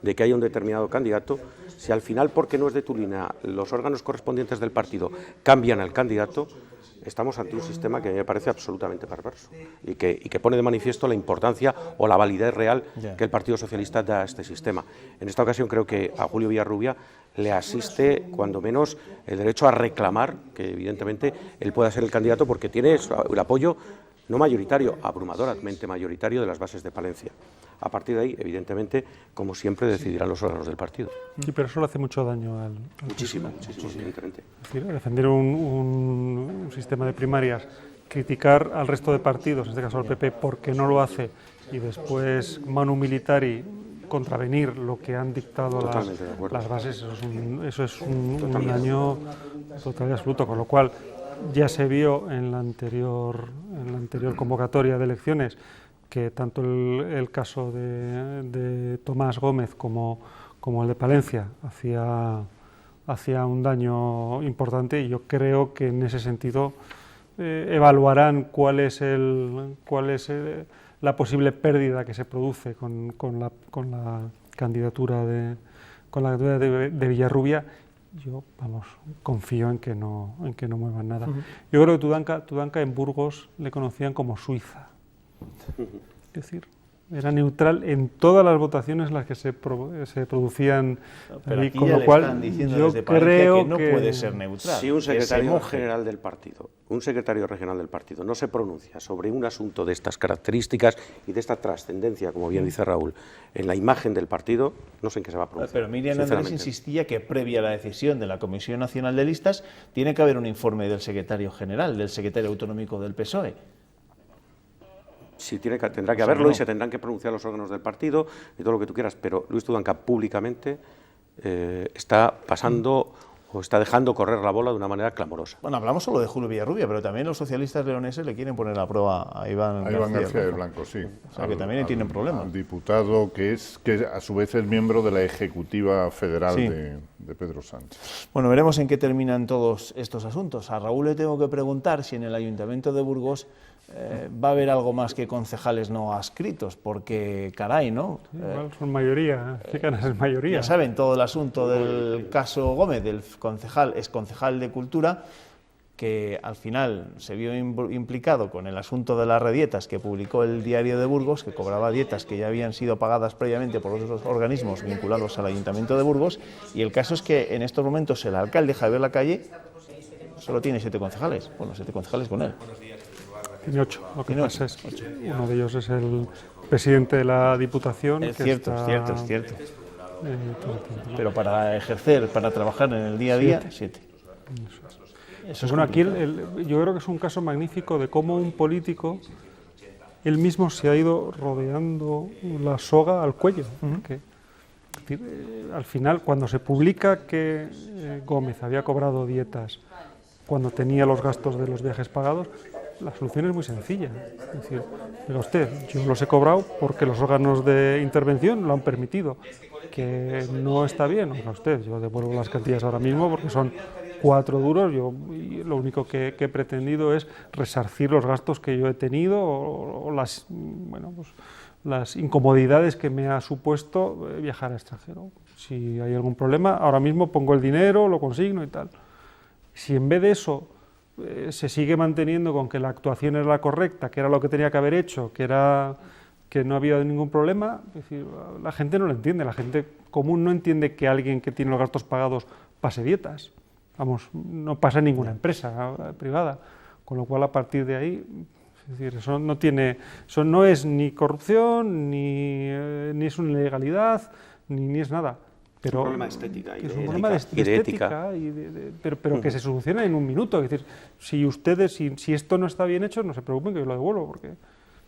Speaker 3: de que haya un determinado candidato, si al final, porque no es de tu línea, los órganos correspondientes del partido cambian al candidato, estamos ante un sistema que a mí me parece absolutamente perverso y que pone de manifiesto la importancia o la validez real que el Partido Socialista da a este sistema. En esta ocasión creo que a Julio Villarrubia le asiste, cuando menos, el derecho a reclamar que evidentemente él pueda ser el candidato porque tiene el apoyo no mayoritario, abrumadoramente mayoritario de las bases de Palencia. A partir de ahí, evidentemente, como siempre, decidirán los órganos del partido.
Speaker 4: Sí, pero eso le hace mucho daño al
Speaker 3: muchísimo, evidentemente.
Speaker 4: Es decir, defender un sistema de primarias, criticar al resto de partidos, en este caso al PP, porque no lo hace, y después manu militari contravenir lo que han dictado las bases, eso es un daño total y absoluto, con lo cual ya se vio en la anterior convocatoria de elecciones que tanto el caso de Tomás Gómez como el de Palencia hacía un daño importante, y yo creo que en ese sentido evaluarán cuál es la posible pérdida que se produce con la candidatura de Villarrubia. Yo, confío en que no muevan nada. Yo creo que Tudanca en Burgos le conocían como Suiza. Es decir, era neutral en todas las votaciones en las que se producían.
Speaker 1: Pero aquí
Speaker 4: con
Speaker 1: ya
Speaker 4: lo cual,
Speaker 1: están diciendo
Speaker 4: yo
Speaker 1: desde Palencia
Speaker 4: creo
Speaker 1: que no puede ser neutral.
Speaker 3: Si un secretario general del partido, no se pronuncia sobre un asunto de estas características y de esta trascendencia, como bien dice Raúl, en la imagen del partido, no sé en qué se va a pronunciar.
Speaker 1: Pero Miriam Andrés insistía que previa a la decisión de la Comisión Nacional de Listas tiene que haber un informe del secretario general, del secretario autonómico del PSOE.
Speaker 3: Sí, tendrá que haberlo, y se tendrán que pronunciar los órganos del partido y todo lo que tú quieras, pero Luis Tudanca públicamente está pasando o está dejando correr la bola de una manera clamorosa.
Speaker 1: Bueno, hablamos solo de Julio Villarrubia, pero también los socialistas leoneses le quieren poner a prueba a Iván
Speaker 5: García del Blanco, sí.
Speaker 1: O sea, que también tienen problemas.
Speaker 5: Al diputado que a su vez es miembro de la Ejecutiva Federal de Pedro Sánchez.
Speaker 1: Bueno, veremos en qué terminan todos estos asuntos. A Raúl le tengo que preguntar si en el Ayuntamiento de Burgos va a haber algo más que concejales no adscritos, porque caray, ¿no?
Speaker 4: Igual son mayoría, ¿qué ganas es mayoría?
Speaker 1: Ya saben todo el asunto del caso Gómez, del exconcejal de Cultura, que al final se vio implicado con el asunto de las redietas que publicó el Diario de Burgos, que cobraba dietas que ya habían sido pagadas previamente por otros organismos vinculados al Ayuntamiento de Burgos, y el caso es que en estos momentos el alcalde Javier Lacalle solo tiene 7 concejales, bueno, 7 concejales con él.
Speaker 4: Tiene 8, lo que pasa es que uno de ellos es el presidente de la Diputación.
Speaker 1: Es cierto. Pero para ejercer, para trabajar en el día a día, 7.
Speaker 4: Eso es bueno, aquí yo creo que es un caso magnífico de cómo un político, él mismo se ha ido rodeando la soga al cuello. Que, al final, cuando se publica que Gómez había cobrado dietas cuando tenía los gastos de los viajes pagados, la solución es muy sencilla. Es decir, diga usted, yo los he cobrado porque los órganos de intervención lo han permitido. Que no está bien, oiga usted, yo devuelvo las cantidades ahora mismo porque son 4 duros, y lo único que he pretendido es resarcir los gastos que yo he tenido o las, bueno, pues, las incomodidades que me ha supuesto viajar al extranjero. Si hay algún problema, ahora mismo pongo el dinero, lo consigno y tal. Si en vez de eso se sigue manteniendo con que la actuación era la correcta, que era lo que tenía que haber hecho, que no había ningún problema, es decir, la gente no lo entiende, la gente común no entiende que alguien que tiene los gastos pagados pase dietas. Vamos, no pasa en ninguna empresa privada, con lo cual a partir de ahí, es decir, eso no es ni corrupción, ni es una ilegalidad, ni es nada. Pero,
Speaker 3: es un problema de estética
Speaker 4: es un problema de estética, pero que se soluciona en un minuto. Es decir, si esto no está bien hecho, no se preocupen que yo lo devuelvo.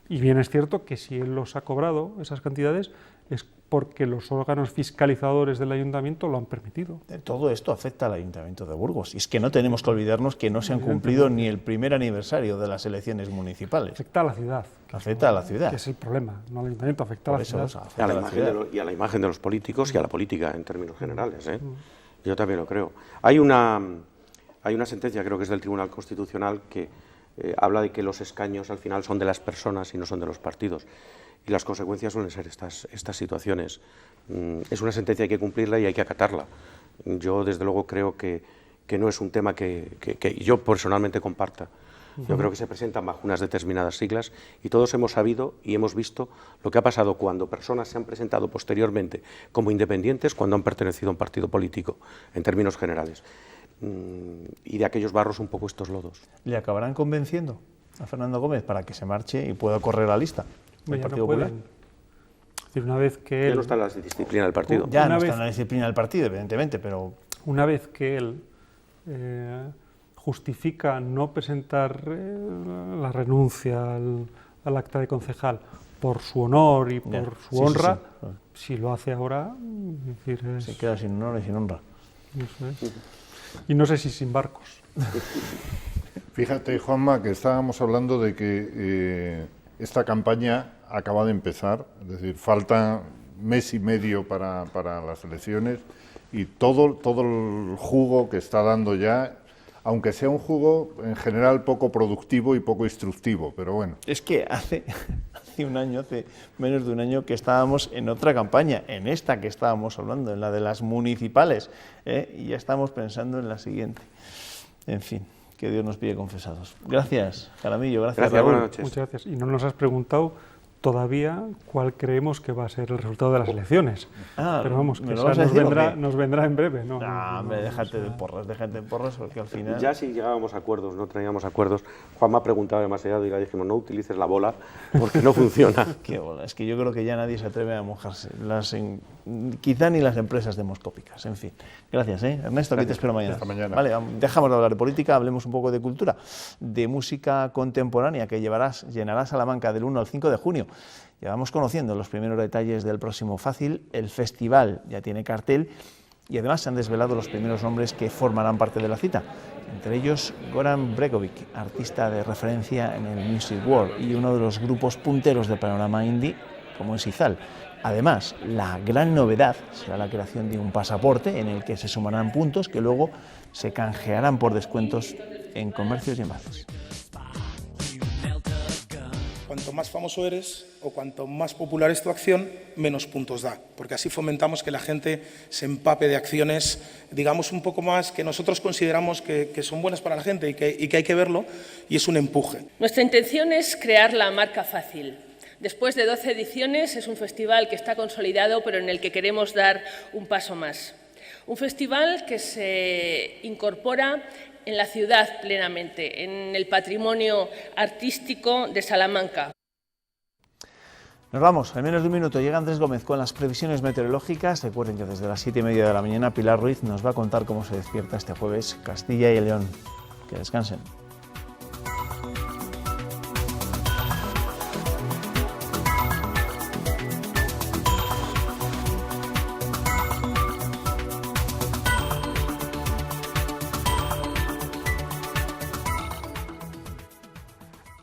Speaker 4: Y bien es cierto que si él los ha cobrado, esas cantidades, es porque los órganos fiscalizadores del ayuntamiento lo han permitido.
Speaker 1: Todo esto afecta al Ayuntamiento de Burgos. Y es que no tenemos que olvidarnos que no se han cumplido ni el primer aniversario de las elecciones municipales.
Speaker 4: Afecta a la ciudad.
Speaker 1: Afecta a la ciudad.
Speaker 4: Que es el problema, no al Ayuntamiento, afecta a la ciudad.
Speaker 3: Y a la imagen de los políticos y a la política en términos generales. Yo también lo creo. Hay una sentencia, creo que es del Tribunal Constitucional, que habla de que los escaños al final son de las personas y no son de los partidos. Y las consecuencias suelen ser estas situaciones. Es una sentencia, hay que cumplirla y hay que acatarla. Yo, desde luego, creo que no es un tema que yo personalmente comparta. Yo creo que se presentan bajo unas determinadas siglas y todos hemos sabido y hemos visto lo que ha pasado cuando personas se han presentado posteriormente como independientes cuando han pertenecido a un partido político, en términos generales. Y de aquellos barros un poco estos lodos.
Speaker 1: ¿Le acabarán convenciendo a Fernando Gómez para que se marche y pueda correr la lista del Partido Popular?
Speaker 4: Es decir, una vez que él...
Speaker 3: Ya no está en la disciplina del partido.
Speaker 1: Ya no está en la disciplina del partido, evidentemente, pero...
Speaker 4: Una vez que él justifica no presentar la renuncia al acta de concejal por su honor y por su honra, si lo hace ahora... Es decir,
Speaker 1: se queda sin honor y sin honra.
Speaker 4: Y no sé si sin barcos.
Speaker 5: Fíjate, Juanma, que estábamos hablando de que esta campaña acaba de empezar, es decir, falta mes y medio para las elecciones y todo el jugo que está dando ya, aunque sea un jugo en general poco productivo y poco instructivo, pero bueno.
Speaker 1: Es que hace menos de un año que estábamos en otra campaña, en esta que estábamos hablando, en la de las municipales, y ya estamos pensando en la siguiente. En fin, que Dios nos pille confesados. Gracias, Jaramillo, gracias Raúl.
Speaker 3: Buenas noches.
Speaker 4: Muchas gracias. Y no nos has preguntado todavía cuál creemos que va a ser el resultado de las elecciones. Pero vamos, que nos vendrá en breve. No,
Speaker 1: hombre, déjate de porras, porque al final...
Speaker 3: Ya si llegábamos a acuerdos, no traíamos acuerdos, Juanma ha preguntado demasiado y le dijimos, no utilices la bola porque no funciona.
Speaker 1: Qué bola, es que yo creo que ya nadie se atreve a mojarse, quizá ni las empresas demoscópicas, en fin. Gracias, Ernesto, que te espero mañana.
Speaker 5: Hasta mañana.
Speaker 1: Vale, dejamos de hablar de política, hablemos un poco de cultura, de música contemporánea que llenará Salamanca del 1 al 5 de junio. Ya vamos conociendo los primeros detalles del próximo Fácil, el festival ya tiene cartel Y además se han desvelado los primeros nombres que formarán parte de la cita, entre ellos Goran Bregovic, artista de referencia en el Music World y uno de los grupos punteros del panorama indie, como es Izal. Además, la gran novedad será la creación de un pasaporte en el que se sumarán puntos que luego se canjearán por descuentos en comercios y envases.
Speaker 6: Cuanto más famoso eres o cuanto más popular es tu acción, menos puntos da, porque así fomentamos que la gente se empape de acciones, digamos, un poco más que nosotros consideramos que son buenas para la gente y que hay que verlo, y es un empuje.
Speaker 7: Nuestra intención es crear la marca fácil. Después de 12 ediciones es un festival que está consolidado, pero en el que queremos dar un paso más. Un festival que se incorpora en la ciudad plenamente, en el patrimonio artístico de Salamanca.
Speaker 1: Nos vamos, en menos de un minuto llega Andrés Gómez con las previsiones meteorológicas. Recuerden que desde las 7:30 de la mañana Pilar Ruiz nos va a contar cómo se despierta este jueves Castilla y León. Que descansen.